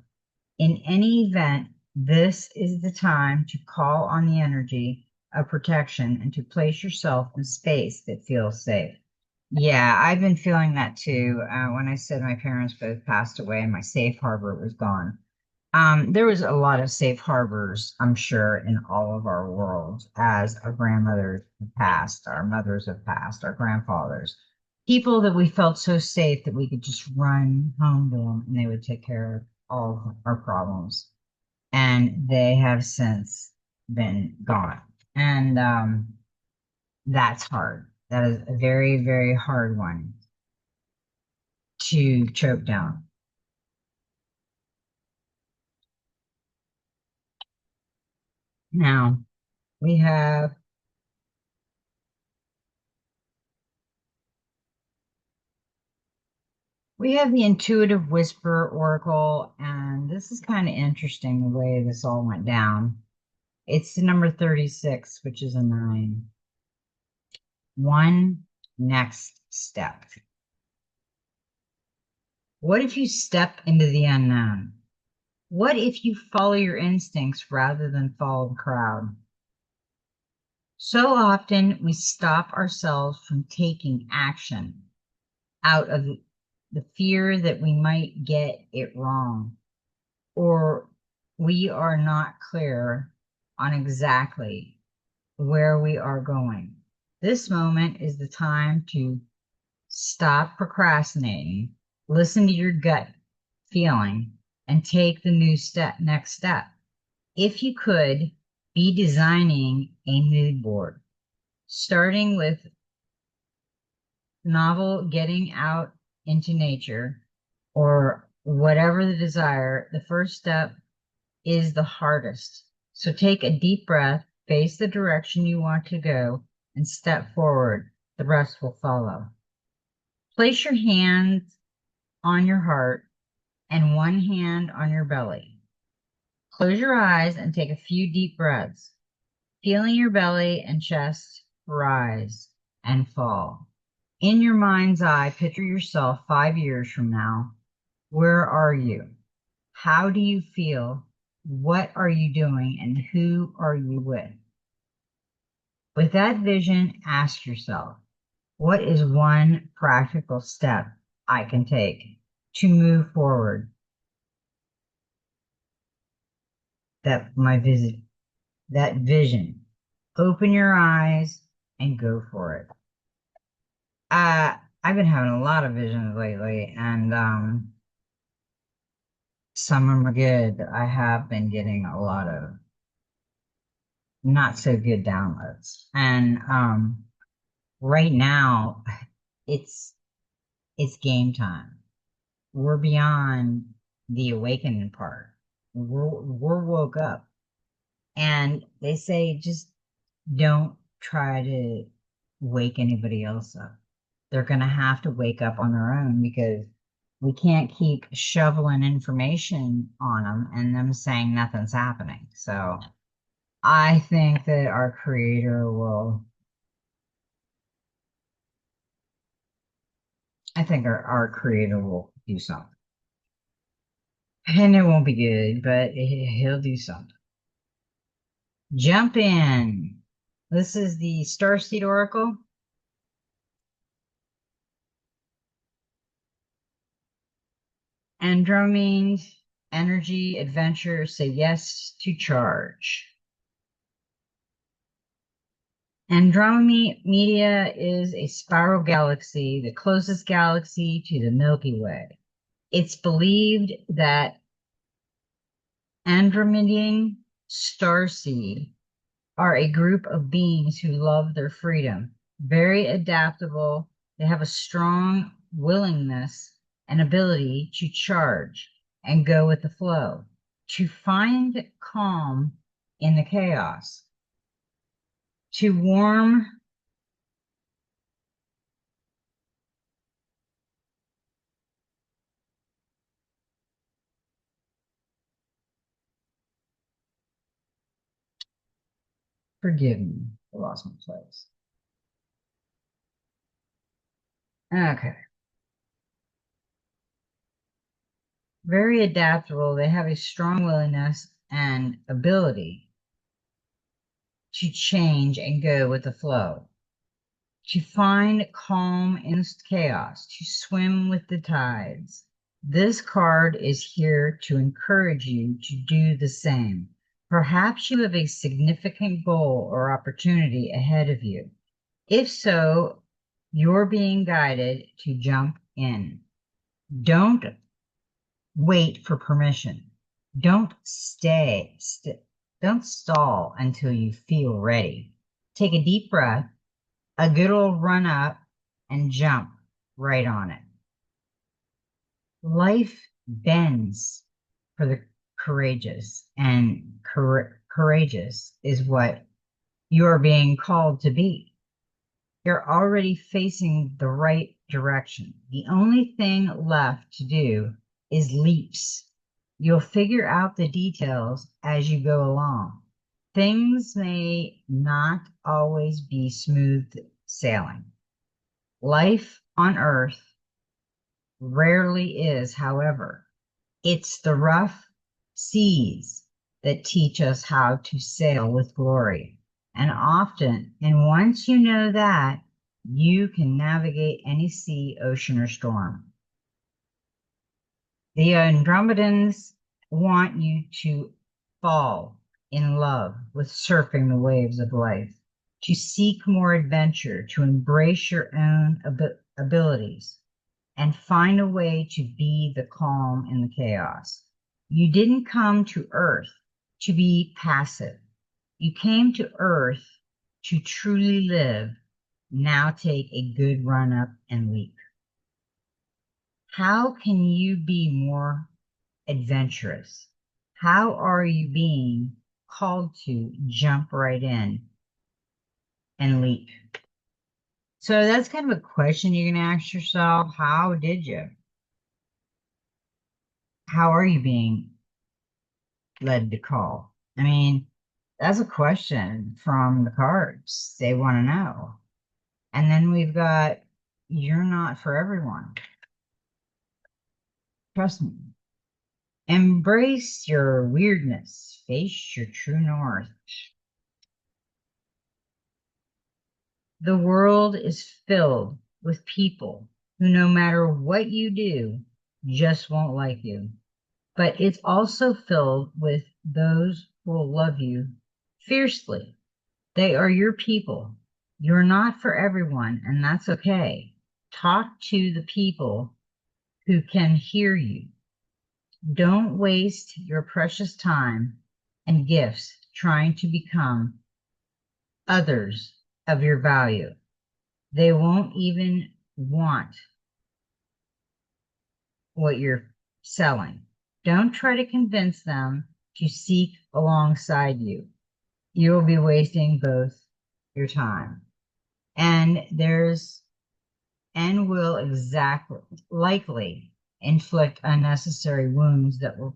In any event, this is the time to call on the energy of protection and to place yourself in space that feels safe. Yeah, I've been feeling that too. When I said my parents both passed away and my safe harbor was gone. There was a lot of safe harbors, I'm sure, in all of our worlds as our grandmothers have passed, our mothers have passed, our grandfathers. People that we felt so safe that we could just run home to them and they would take care of all of our problems. And they have since been gone. And that's hard. That is a very, very hard one to choke down. Now, we have We have the intuitive whisper oracle, and this is kind of interesting the way this all went down. It's the number 36, which is a 9. One next step. What if you step into the unknown? What if you follow your instincts rather than follow the crowd? So often we stop ourselves from taking action out of the fear that we might get it wrong, or we are not clear on exactly where we are going. This moment is the time to stop procrastinating, listen to your gut feeling, and take the next step. If you could, be designing a mood board, starting with novel getting out into nature or whatever the desire. The first step is the hardest. So take a deep breath, face the direction you want to go, and step forward. The rest will follow. Place your hands on your heart and one hand on your belly. Close your eyes and take a few deep breaths, feeling your belly and chest rise and fall. In your mind's eye, picture yourself 5 years from now. Where are you? How do you feel? What are you doing? And who are you with? With that vision, ask yourself, what is one practical step I can take to move forward that vision? Open your eyes and go for it. I've been having a lot of visions lately, and some of them are good. I have been getting a lot of not so good downloads. And right now it's it's game time. We're beyond the awakening part. We're woke up. And they say just don't try to wake anybody else up. They're going to have to wake up on their own because we can't keep shoveling information on them and them saying nothing's happening. So I think that our creator will, I think our creator will do something. And it won't be good, but he'll do something. Jump in. This is the Starseed Oracle. Andromede, energy, adventure, say yes to charge. Andromeda is a spiral galaxy, the closest galaxy to the Milky Way. It's believed that Andromedan starseed are a group of beings who love their freedom, very adaptable. They have a strong willingness and ability to charge and go with the flow, to find calm in the chaos, to warm. Forgive me, I lost my place. Okay. Very adaptable. They have a strong willingness and ability to change and go with the flow, to find calm in chaos, to swim with the tides. This card is here to encourage you to do the same. Perhaps you have a significant goal or opportunity ahead of you. If so, you're being guided to jump in. Don't wait for permission. Don't don't stall until you feel ready. Take a deep breath, a good old run up, and jump right on it. Life bends for the courageous, and courageous is what you're being called to be. You're already facing the right direction. The only thing left to do is leaps. You'll figure out the details as you go along. Things may not always be smooth sailing. Life on Earth rarely is, however. It's the rough seas that teach us how to sail with glory. And once you know that, you can navigate any sea, ocean, or storm. The Andromedans want you to fall in love with surfing the waves of life, to seek more adventure, to embrace your own abilities, and find a way to be the calm in the chaos. You didn't come to Earth to be passive. You came to Earth to truly live. Now take a good run up and leap. How can you be more adventurous? How are you being called to jump right in and leap? So that's kind of a question you're going to ask yourself. How did you? How are you being led to call? I mean, that's a question from the cards. They want to know. And then we've got, you're not for everyone. Trust me. Embrace your weirdness. Face your true north. The world is filled with people who, no matter what you do, just won't like you. But it's also filled with those who will love you fiercely. They are your people. You're not for everyone, and that's okay. Talk to the people who can hear you. Don't waste your precious time and gifts trying to become others of your value. They won't even want what you're selling. Don't try to convince them to seek alongside you. You will be wasting both your time. And will exactly likely inflict unnecessary wounds that will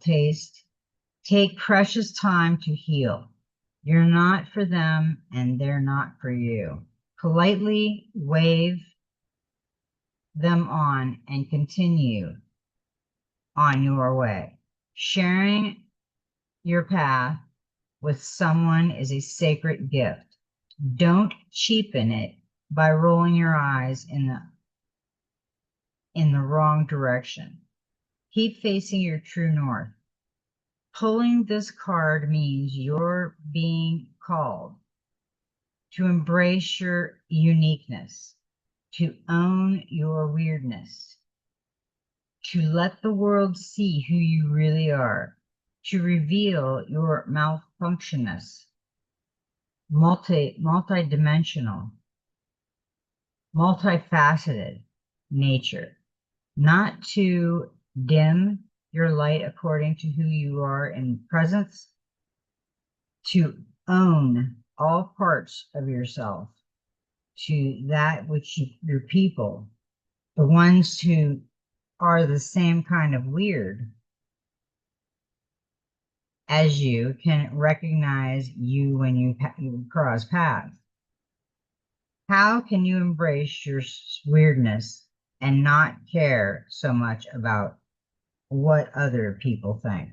take precious time to heal. You're not for them and they're not for you. Politely wave them on and continue on your way. Sharing your path with someone is a sacred gift. Don't cheapen it by rolling your eyes in the wrong direction. Keep facing your true north. Pulling this card means you're being called to embrace your uniqueness, to own your weirdness, to let the world see who you really are, to reveal your malfunctionness, multidimensional, multifaceted nature, not to dim your light according to who you are in presence, to own all parts of yourself, to that which your people, the ones who are the same kind of weird as you, can recognize you when you cross paths. How can you embrace your weirdness and not care so much about what other people think?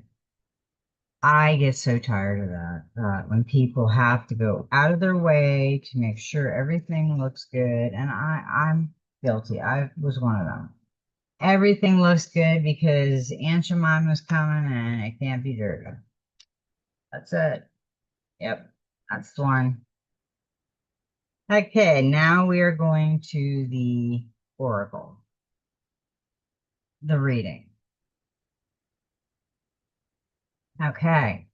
I get so tired of that, when people have to go out of their way to make sure everything looks good. And I'm guilty. I was one of them. Everything looks good because Aunt Jemima's coming and it can't be dirty. That's it. Yep, that's the one. Okay, now we are going to the oracle, the reading. Okay.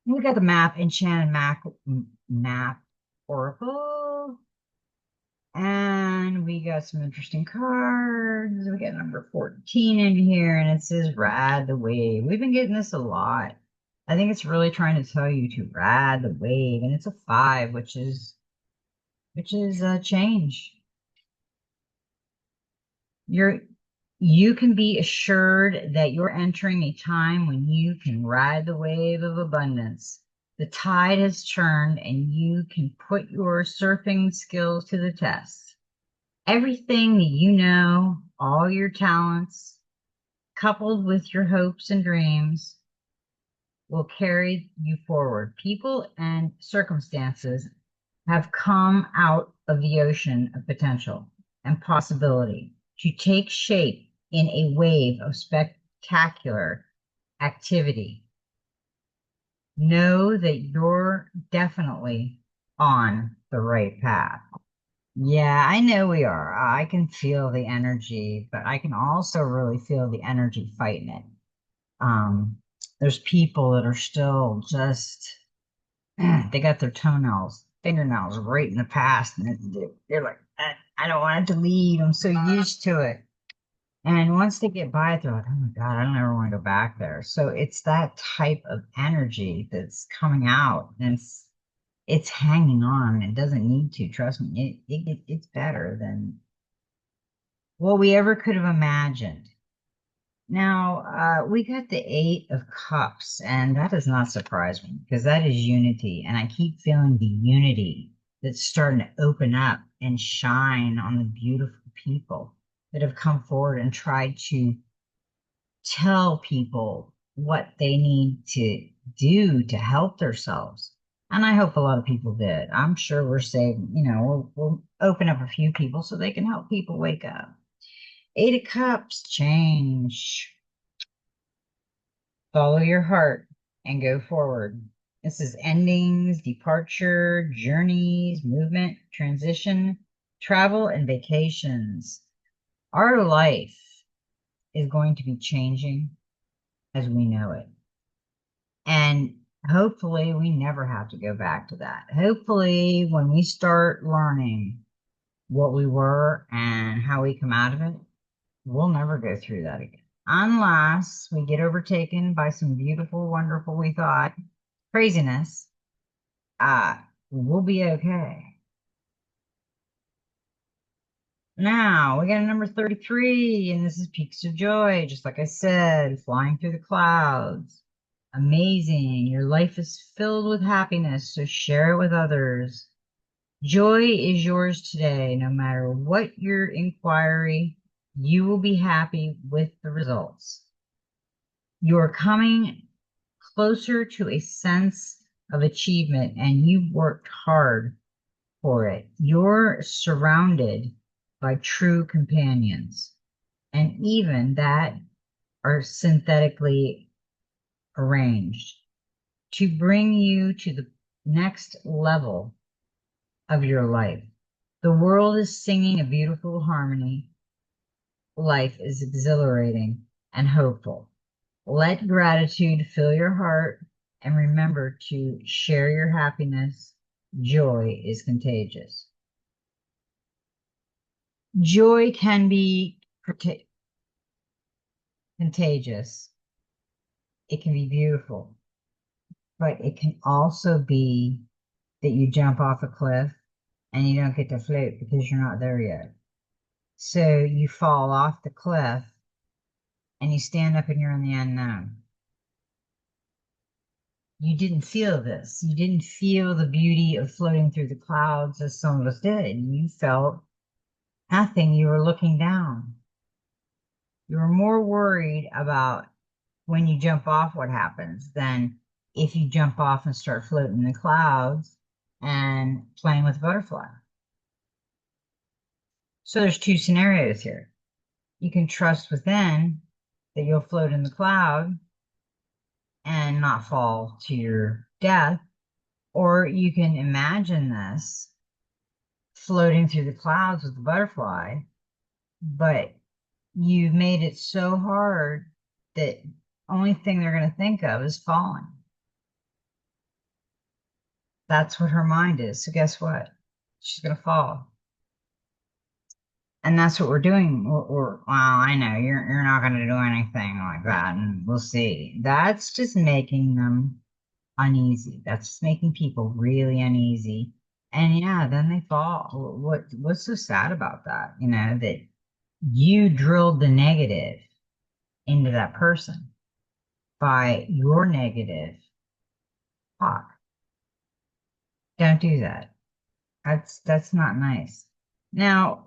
We got the enchanted map oracle. And we got some interesting cards. We got number 14 in here, and it says ride the wave. We've been getting this a lot. I think it's really trying to tell you to ride the wave, and it's a 5, which is a change. You can be assured that you're entering a time when you can ride the wave of abundance. The tide has turned, and you can put your surfing skills to the test. Everything that you know, all your talents, coupled with your hopes and dreams, will carry you forward. People and circumstances have come out of the ocean of potential and possibility to take shape in a wave of spectacular activity. Know that you're definitely on the right path. Yeah, I know we are. I can feel the energy, but I can also really feel the energy fighting it. Um, there's people that are still just, they got their fingernails right in the past, and they're like, I don't want it to leave. I'm so used to it. And once they get by it, they're like, oh my God, I don't ever want to go back there. So it's that type of energy that's coming out, and it's hanging on. It doesn't need to. Trust me, it's better than what we ever could have imagined. Now, we got the 8 of Cups, and that does not surprise me because that is unity. And I keep feeling the unity that's starting to open up and shine on the beautiful people that have come forward and tried to tell people what they need to do to help themselves. And I hope a lot of people did. I'm sure we're saving, we'll open up a few people so they can help people wake up. 8 of Cups, change. Follow your heart and go forward. This is endings, departure, journeys, movement, transition, travel, and vacations. Our life is going to be changing as we know it. And hopefully we never have to go back to that. Hopefully when we start learning what we were and how we come out of it, we'll never go through that again. unless we get overtaken by some beautiful, wonderful, we thought, craziness, uh, we'll be okay. Now we got a number 33, and this is Peaks of Joy, just like I said, flying through the clouds. Amazing. Your life is filled with happiness, so share it with others. Joy is yours today, no matter what your inquiry, you will be happy with the results. You're coming closer to a sense of achievement, and you've worked hard for it. You're surrounded by true companions, and even that are synthetically arranged to bring you to the next level of your life. The world is singing a beautiful harmony. Life is exhilarating and hopeful. Let gratitude fill your heart and remember to share your happiness. Joy is contagious. Joy can be contagious. It can be beautiful, but it can also be that you jump off a cliff and you don't get to float because you're not there yet. So you fall off the cliff and you stand up and you're in the unknown. You didn't feel this. You didn't feel the beauty of floating through the clouds as some of us did. You felt nothing. You were looking down. You were more worried about when you jump off what happens than if you jump off and start floating in the clouds and playing with a butterfly. So there's two scenarios here. You can trust within that you'll float in the cloud and not fall to your death, or you can imagine this floating through the clouds with the butterfly, but you've made it so hard that only thing they're going to think of is falling. That's what her mind is. So guess what? She's going to fall. And that's what we're doing. Well, I know you're not going to do anything like that, and we'll see. That's just making them uneasy. That's just making people really uneasy. And yeah, then they fall. What's so sad about that? You know, that you drilled the negative into that person by your negative talk. Don't do that. That's not nice. Now,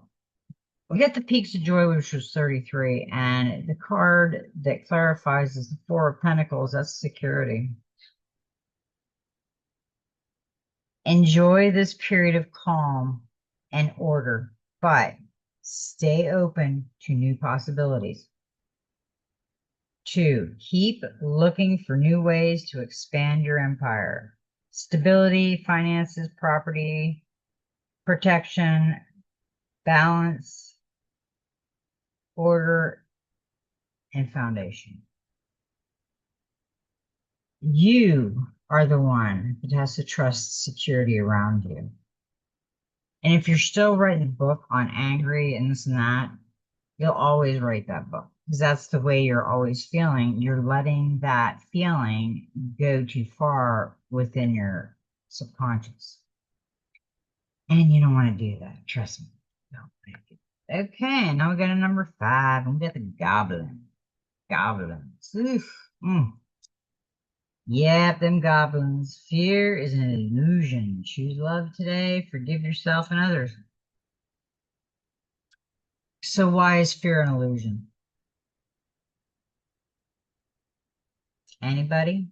we get the Peaks of Joy, which was 33, and the card that clarifies is the Four of Pentacles. That's security. Enjoy this period of calm and order, but stay open to new possibilities. 2, keep looking for new ways to expand your empire. Stability, finances, property, protection, balance, order, and foundation. You are the one that has to trust security around you. And if you're still writing a book on angry and this and that, you'll always write that book because that's the way you're always feeling. You're letting that feeling go too far within your subconscious. And you don't want to do that. Trust me. No, thank you. Okay, now we got a number 5, and we got the goblin. Goblins. Oof. Yep, them goblins. Fear is an illusion. Choose love today. Forgive yourself and others. So why is fear an illusion? Anybody?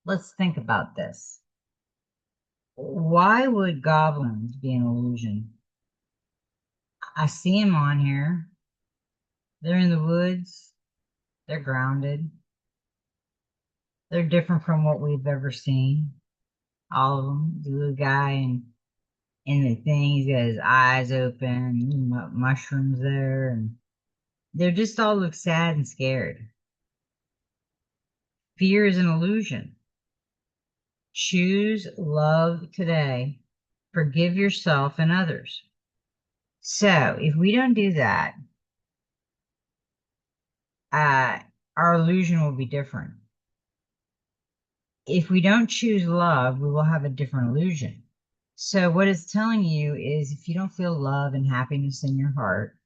Let's think about this. Why would goblins be an illusion? I see them on here. They're in the woods. They're grounded. They're different from what we've ever seen. All of them. The little guy in the thing, he's got his eyes open, mushrooms there, and they just all look sad and scared. Fear is an illusion. Choose love today. Forgive yourself and others. So if we don't do that, uh, our illusion will be different. If we don't choose love, we will have a different illusion. So what it's telling you is if you don't feel love and happiness in your heart,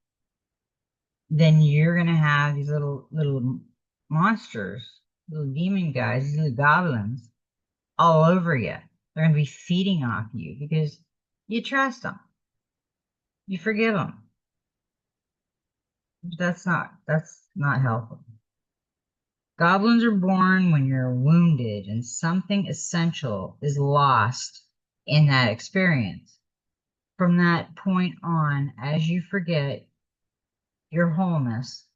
then you're going to have these little monsters, little demon guys, these little goblins all over you. They're going to be feeding off you because you trust them. You forgive them. That's not helpful. Goblins are born when you're wounded and something essential is lost in that experience. From that point on, as you forget your wholeness,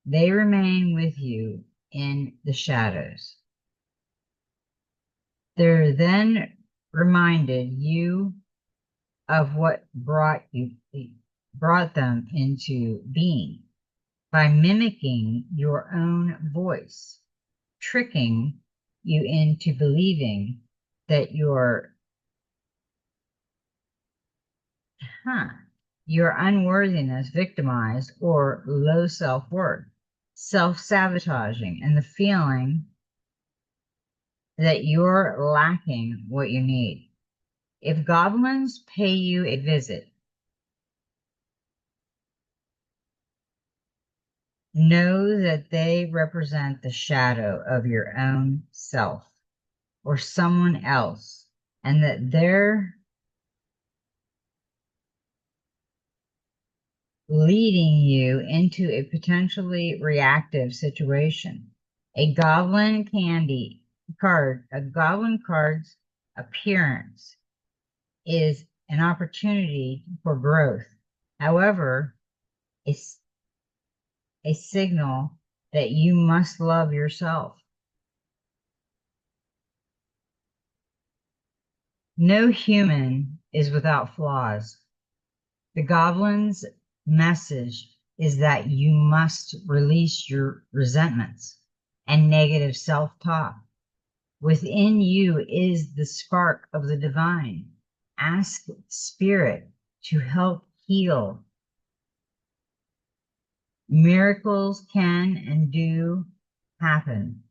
they remain with you in the shadows. They're then reminded you of what brought them into being by mimicking your own voice, tricking you into believing that huh, your unworthiness, victimized, or low self-worth, self-sabotaging, and the feeling that you're lacking what you need. If goblins pay you a visit, know that they represent the shadow of your own self or someone else, and that they're leading you into a potentially reactive situation. A goblin card's appearance is an opportunity for growth. However, it's a signal that you must love yourself. No human is without flaws. The goblin's message is that you must release your resentments and negative self-talk. Within you is the spark of the divine. Ask Spirit to help heal. Miracles can and do happen.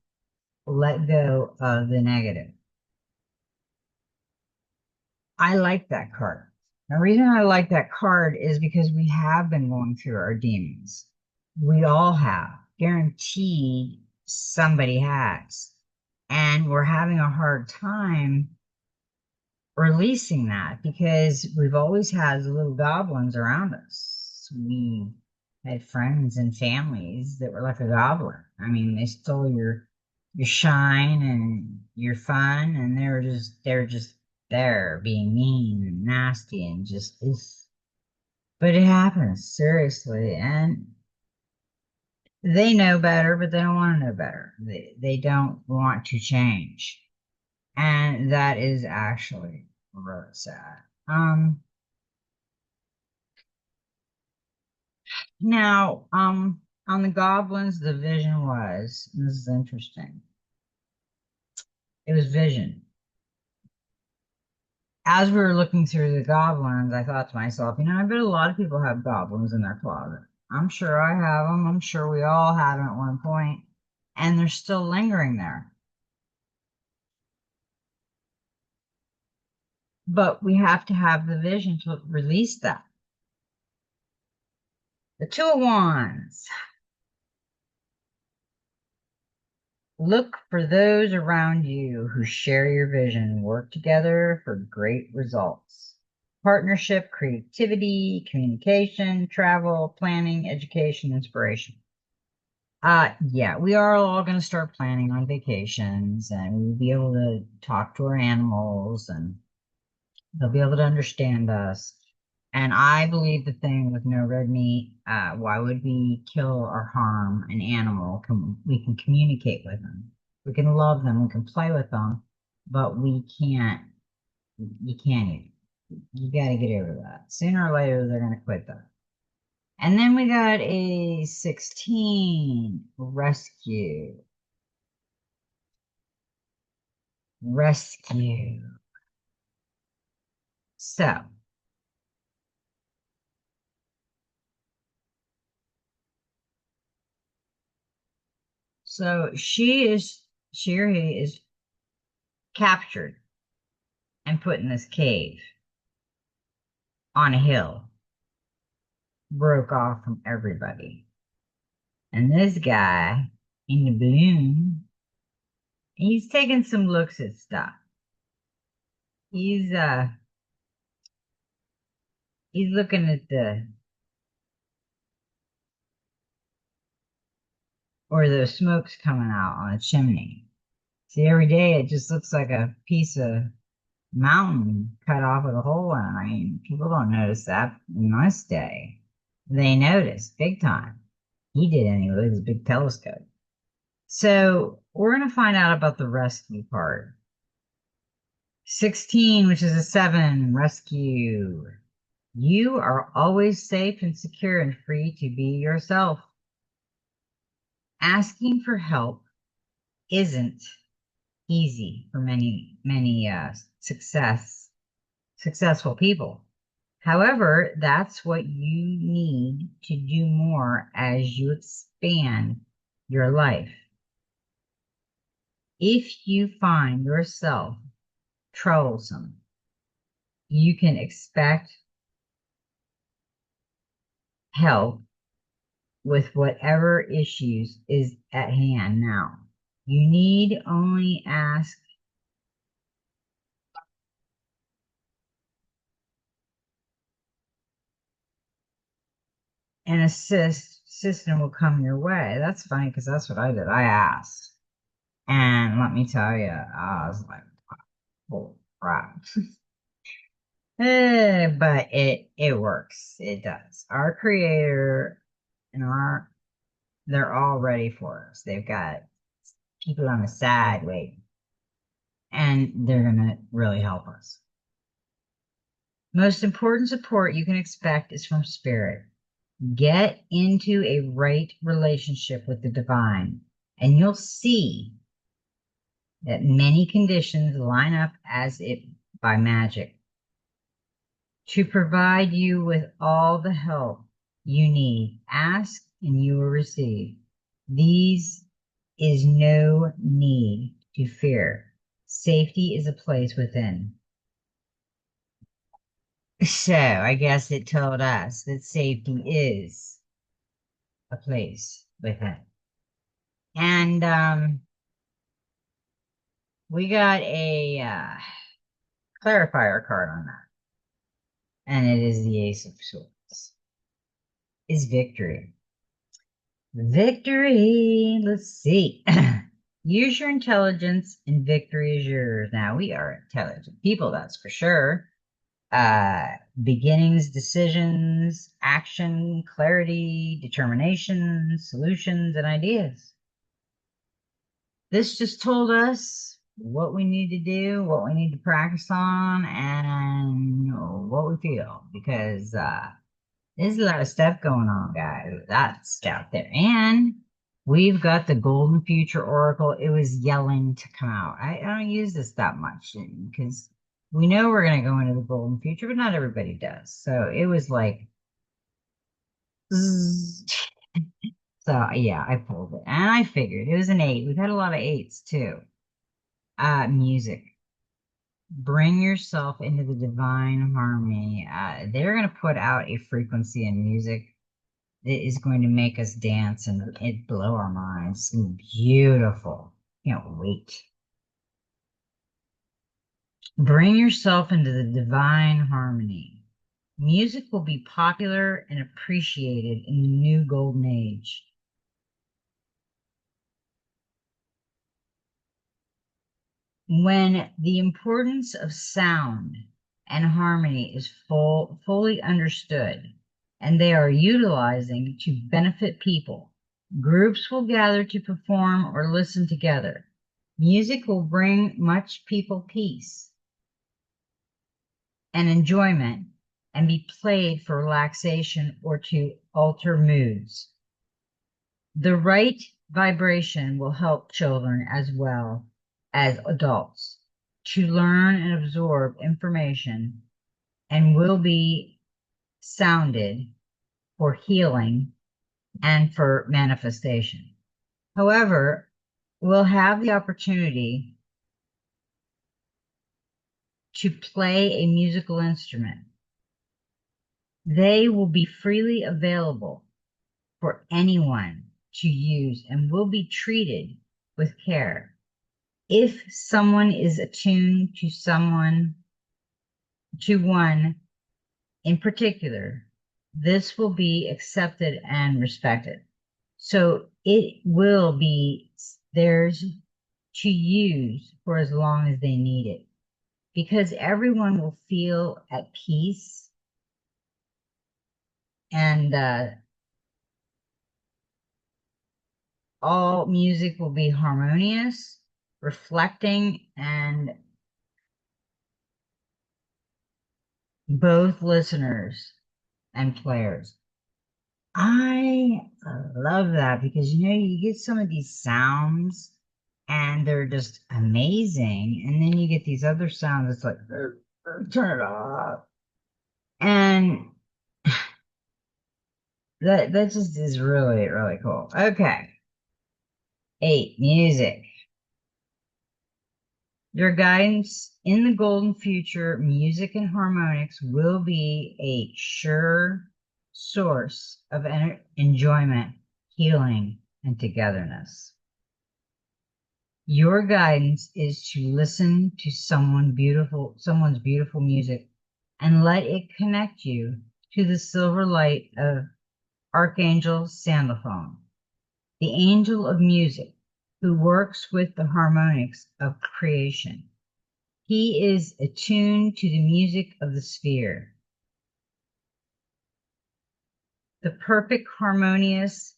Let go of the negative. I like that card. The reason I like that card is because we have been going through our demons. We all have. Guaranteed somebody has. And we're having a hard time releasing that because we've always had little goblins around us. We had friends and families that were like a goblin. I mean, they stole your shine and your fun, and they were just there being mean and nasty and just this. But it happens seriously, and they know better, but they don't want to know better. They don't want to change, and that is actually really sad. Now, on the goblins, the vision was, and this is interesting. It was vision. As we were looking through the goblins, I thought to myself, I bet a lot of people have goblins in their closet. I'm sure I have them. I'm sure we all have them at one point, and they're still lingering there. But we have to have the vision to release that. The Two of Wands. Look for those around you who share your vision. Work together for great results. Partnership, creativity, communication, travel, planning, education, inspiration. Yeah, we are all going to start planning on vacations and we'll be able to talk to our animals and they'll be able to understand us. And I believe the thing with no red meat, why would we kill or harm an animal? We can communicate with them. We can love them. We can play with them, but you can't eat. You got to get over that. Sooner or later, they're going to quit that. And then we got a 16, rescue. Rescue. So, So she or he is captured and put in this cave on a hill, broke off from everybody. And this guy in the balloon, he's taking some looks at stuff. He's uh he's looking at the smoke's coming out on a chimney. See, every day it just looks like a piece of mountain cut off with a hole in it. I mean, people don't notice that in my day. They notice big time. He did anyway with his big telescope. So we're going to find out about the rescue part. 16, which is a 7, rescue. You are always safe and secure and free to be yourself. Asking for help isn't easy for many successful people. However, that's what you need to do more as you expand your life. If you find yourself troublesome, you can expect help with whatever issues is at hand now. You need only ask and assistant will come your way. That's funny because that's what I did. I asked. And let me tell you, I was like, holy crap. But it works. It does. Our creator and they're all ready for us. They've got people on the side waiting. And they're gonna really help us. Most important support you can expect is from spirit. Get into a right relationship with the divine, and you'll see that many conditions line up as if by magic to provide you with all the help you need. Ask and you will receive. These is no need to fear. Safety is a place within. So I guess it told us that safety is a place within. And we got a clarifier card on that. And it is the Ace of Swords. Is victory. Victory. Let's see. Use your intelligence and victory is yours. Now, we are intelligent people, that's for sure. Beginnings, decisions, action, clarity, determination, solutions, and ideas. This just told us what we need to do, what we need to practice on, and what we feel. Because there's a lot of stuff going on, guys. That's out there. And we've got the Golden Future Oracle. It was yelling to come out. I don't use this that much because we know we're going to go into the Golden Future, but not everybody does. So it was like, zzz. So yeah, I pulled it. And I figured it was an 8. We've had a lot of 8s too. Music. Bring yourself into the divine harmony. They're going to put out a frequency in music that is going to make us dance and it blow our minds. It's beautiful. Can't wait. Bring yourself into the divine harmony. Music will be popular and appreciated in the new golden age. When the importance of sound and harmony is fully understood, and they are utilizing to benefit people, groups will gather to perform or listen together. Music will bring much people peace and enjoyment and be played for relaxation or to alter moods. The right vibration will help children as well as adults to learn and absorb information and will be sounded for healing and for manifestation. However, we'll have the opportunity to play a musical instrument. They will be freely available for anyone to use and will be treated with care. If someone is attuned to one in particular, this will be accepted and respected. So it will be theirs to use for as long as they need it, because everyone will feel at peace and all music will be harmonious, reflecting, and both listeners and players. I love that because you get some of these sounds and they're just amazing. And then you get these other sounds, it's like, turn it off. And that just is really, really cool. Okay. 8, music. Your guidance in the golden future, music and harmonics will be a sure source of enjoyment, healing, and togetherness. Your guidance is to listen to someone's beautiful music and let it connect you to the silver light of Archangel Sandalphon, the angel of music who works with the harmonics of creation. He is attuned to the music of the sphere, the perfect harmonious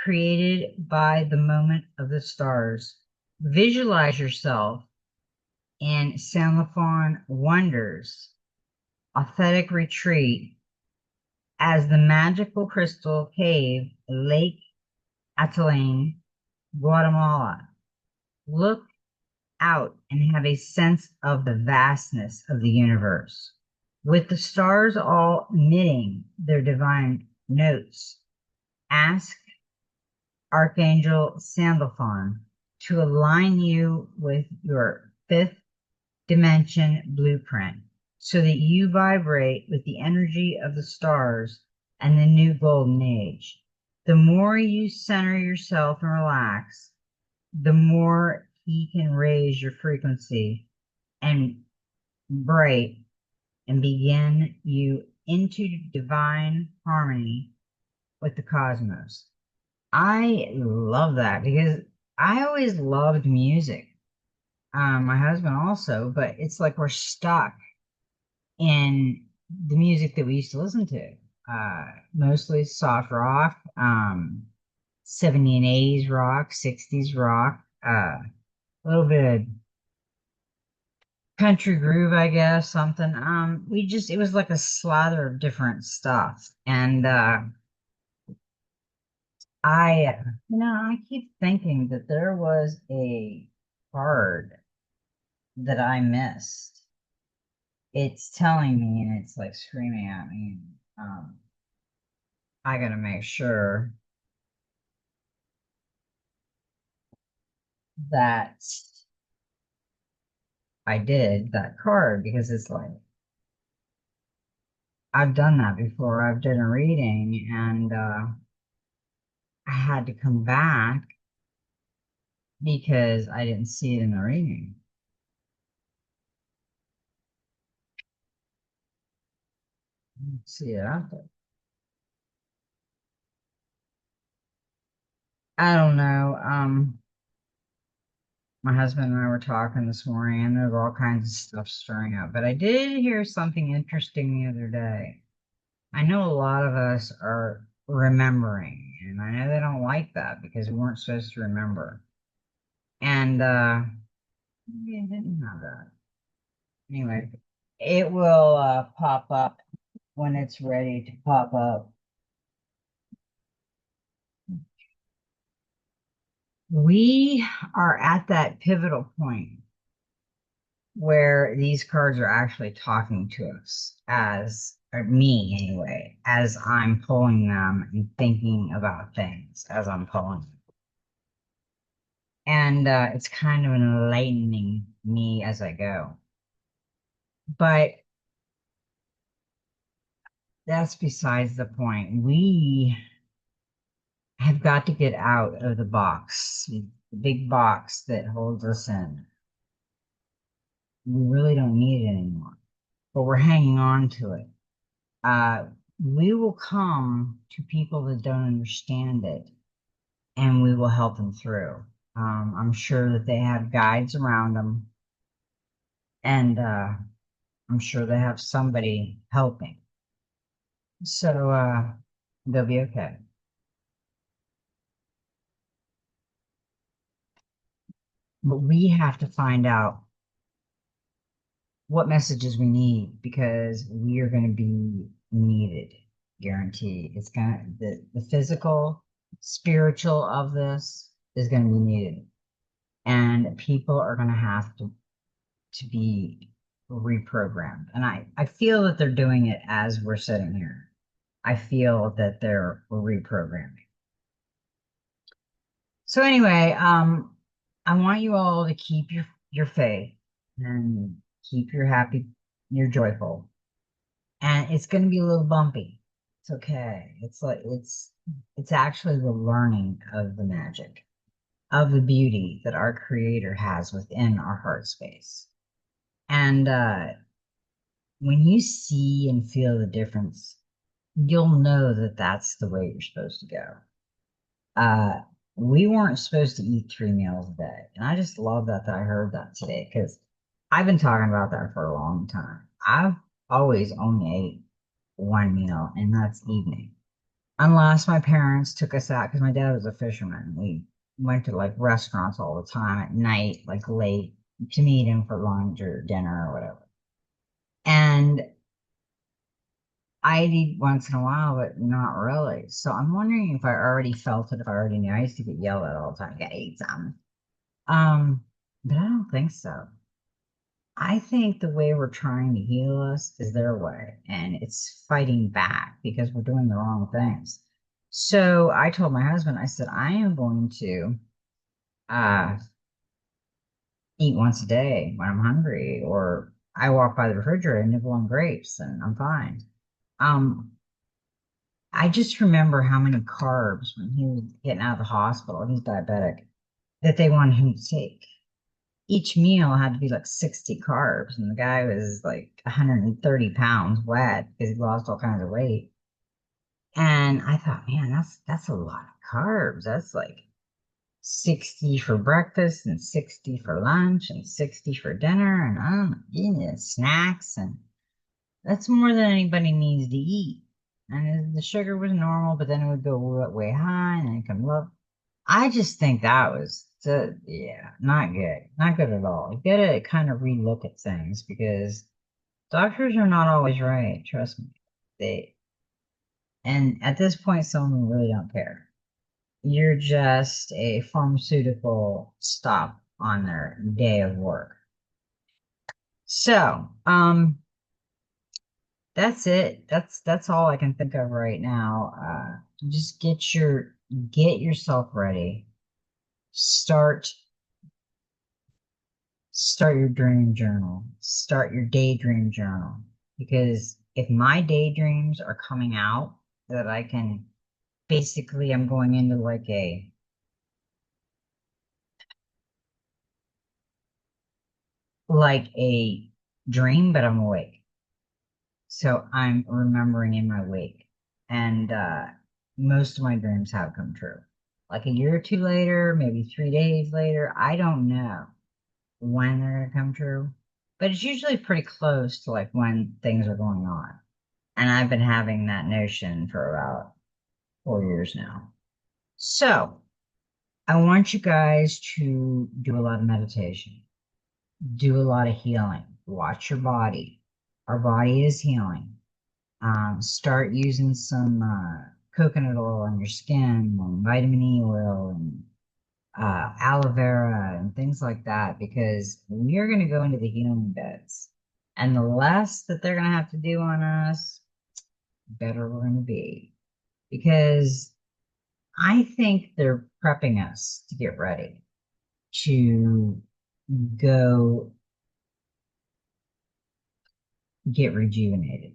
created by the moment of the stars. Visualize yourself in Sandalphon Wonders, authentic retreat as the magical crystal cave, Lake Atalain, Guatemala. Look out and have a sense of the vastness of the universe. With the stars all emitting their divine notes, ask Archangel Sandalphon to align you with your fifth dimension blueprint so that you vibrate with the energy of the stars and the new golden age. The more you center yourself and relax, the more he can raise your frequency and bright and begin you into divine harmony with the cosmos. I love that because I always loved music. My husband also, but it's like we're stuck in the music that we used to listen to. Mostly soft rock, 70s and 80s rock, 60s rock, a little bit of country groove, I guess, something. It was like a slather of different stuff. And I keep thinking that there was a card that I missed. It's telling me and it's like screaming at me. Um, I gotta make sure that I did that card because it's like I've done that before. I've done a reading and I had to come back because I didn't see it in the reading. See it out there. I don't know. My husband and I were talking this morning, and there's all kinds of stuff stirring up. But I did hear something interesting the other day. I know a lot of us are remembering, and I know they don't like that because we weren't supposed to remember. And maybe I didn't have that. Anyway, it will pop up when it's ready to pop up. We are at that pivotal point where these cards are actually talking to us or me anyway, as I'm pulling them and thinking about things as I'm pulling them. And it's kind of enlightening me as I go. But that's besides the point. We have got to get out of the box, the big box that holds us in. We really don't need it anymore, but we're hanging on to it. Uh, we will come to people that don't understand it and we will help them through. I'm sure that they have guides around them, and I'm sure they have somebody helping. So they'll be okay. But we have to find out what messages we need because we are going to be needed. Guarantee. It's gonna the physical, spiritual of this is going to be needed, and people are going to have to be reprogrammed. And I feel that they're doing it as we're sitting here. I feel that they're reprogramming. So anyway, I want you all to keep your faith and keep your happy, your joyful. And it's going to be a little bumpy. It's okay. It's actually the learning of the magic, of the beauty that our creator has within our heart space. And when you see and feel the difference, you'll know that that's the way you're supposed to go. Uh, we weren't supposed to eat 3 meals a day. And I just love that I heard that today because I've been talking about that for a long time. I've always only ate 1 meal, and that's evening. Unless my parents took us out, because my dad was a fisherman. We went to like restaurants all the time at night, like late, to meet him for lunch or dinner or whatever. And I'd eat once in a while, but not really. So I'm wondering if I already felt it, if I already knew. I used to get yelled at all the time, gotta eat something. Um, but I don't think so. I think the way we're trying to heal us is their way, and it's fighting back because we're doing the wrong things. So I told my husband, I said, I am going to uh, eat once a day when I'm hungry, or I walk by the refrigerator and nibble on grapes, and I'm fine. Um, I just remember how many carbs when he was getting out of the hospital, he's diabetic, that they wanted him to take. Each meal had to be like 60 carbs, and the guy was like 130 pounds wet because he lost all kinds of weight. And I thought, man, that's a lot of carbs. That's like 60 for breakfast and 60 for lunch and 60 for dinner and snacks, and that's more than anybody needs to eat. And the sugar was normal, but then it would go way high and then it come low. I just think that was, yeah, not good. Not good at all. You gotta kind of relook at things because doctors are not always right. Trust me. They, and at this point, some of them really don't care. You're just a pharmaceutical stop on their day of work. So, that's it. That's all I can think of right now. Just get yourself ready. Start start your dream journal. Start your daydream journal. Because if my daydreams are coming out, that I can basically I'm going into like a dream, but I'm awake. So I'm remembering in my wake. And most of my dreams have come true. Like a year or two later, maybe 3 days later, I don't know when they're gonna come true. But it's usually pretty close to like when things are going on. And I've been having that notion for about 4 years now. So I want you guys to do a lot of meditation, do a lot of healing, watch your body. Our body is healing. Start using some coconut oil on your skin and vitamin E oil and aloe vera and things like that because we are going to go into the healing beds. And the less that they're going to have to do on us, better we're going to be. Because I think they're prepping us to get ready. to go get rejuvenated.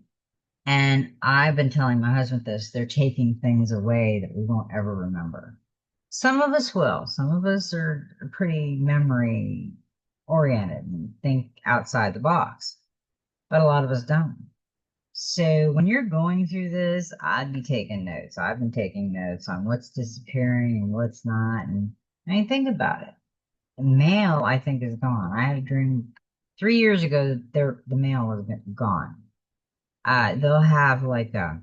And I've been telling my husband this, they're taking things away that we won't ever remember. Some of us will. Some of us are pretty memory oriented and think outside the box, but a lot of us don't. So when you're going through this, I'd be taking notes. I've been taking notes on what's disappearing and what's not. And I mean, think about it. The mail, I think, is gone. I had a dream 3 years ago that the mail was gone. They'll have like a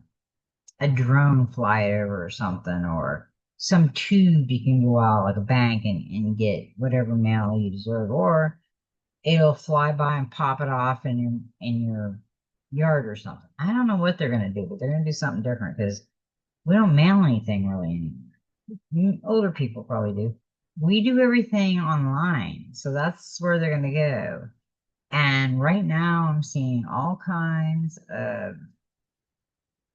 drone fly it over or something, or some tube you can go out like a bank and get whatever mail you deserve, or it'll fly by and pop it off in your yard or something. I don't know what they're gonna do, but they're gonna do something different because we don't mail anything really anymore. Older people probably do. We do everything online, so that's where they're gonna go. And right now, I'm seeing all kinds of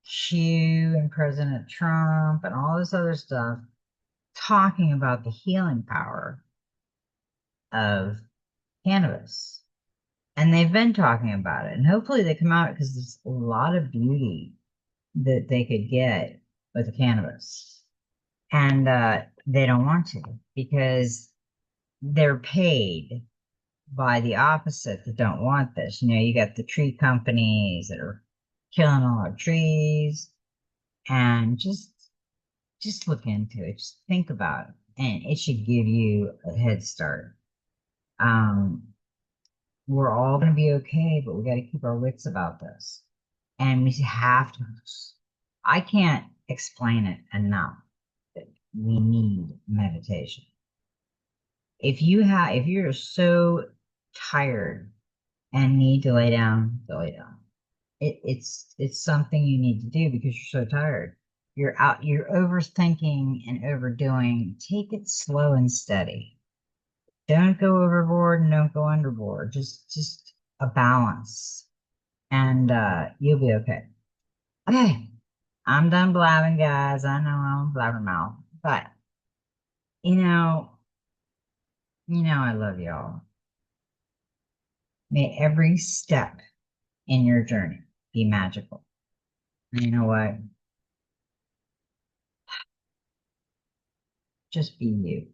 Q and President Trump and all this other stuff talking about the healing power of cannabis. And they've been talking about it. And hopefully they come out because there's a lot of beauty that they could get with the cannabis. And they don't want to because they're paid by the opposite that don't want this. You know, you got the tree companies that are killing all our trees and just look into it. Just think about it. And it should give you a head start. Um, we're all going to be okay, but we got to keep our wits about this. And we have to, I can't explain it enough that we need meditation. If you're so tired and need to lay down, go lay down. It's something you need to do because you're so tired. You're overthinking and overdoing. Take it slow and steady. Don't go overboard and don't go underboard. Just a balance. And you'll be okay. Okay. I'm done blabbing, guys. I know I'm a blabbermouth. But you know, I love y'all. May every step in your journey be magical. And you know what? Just be you.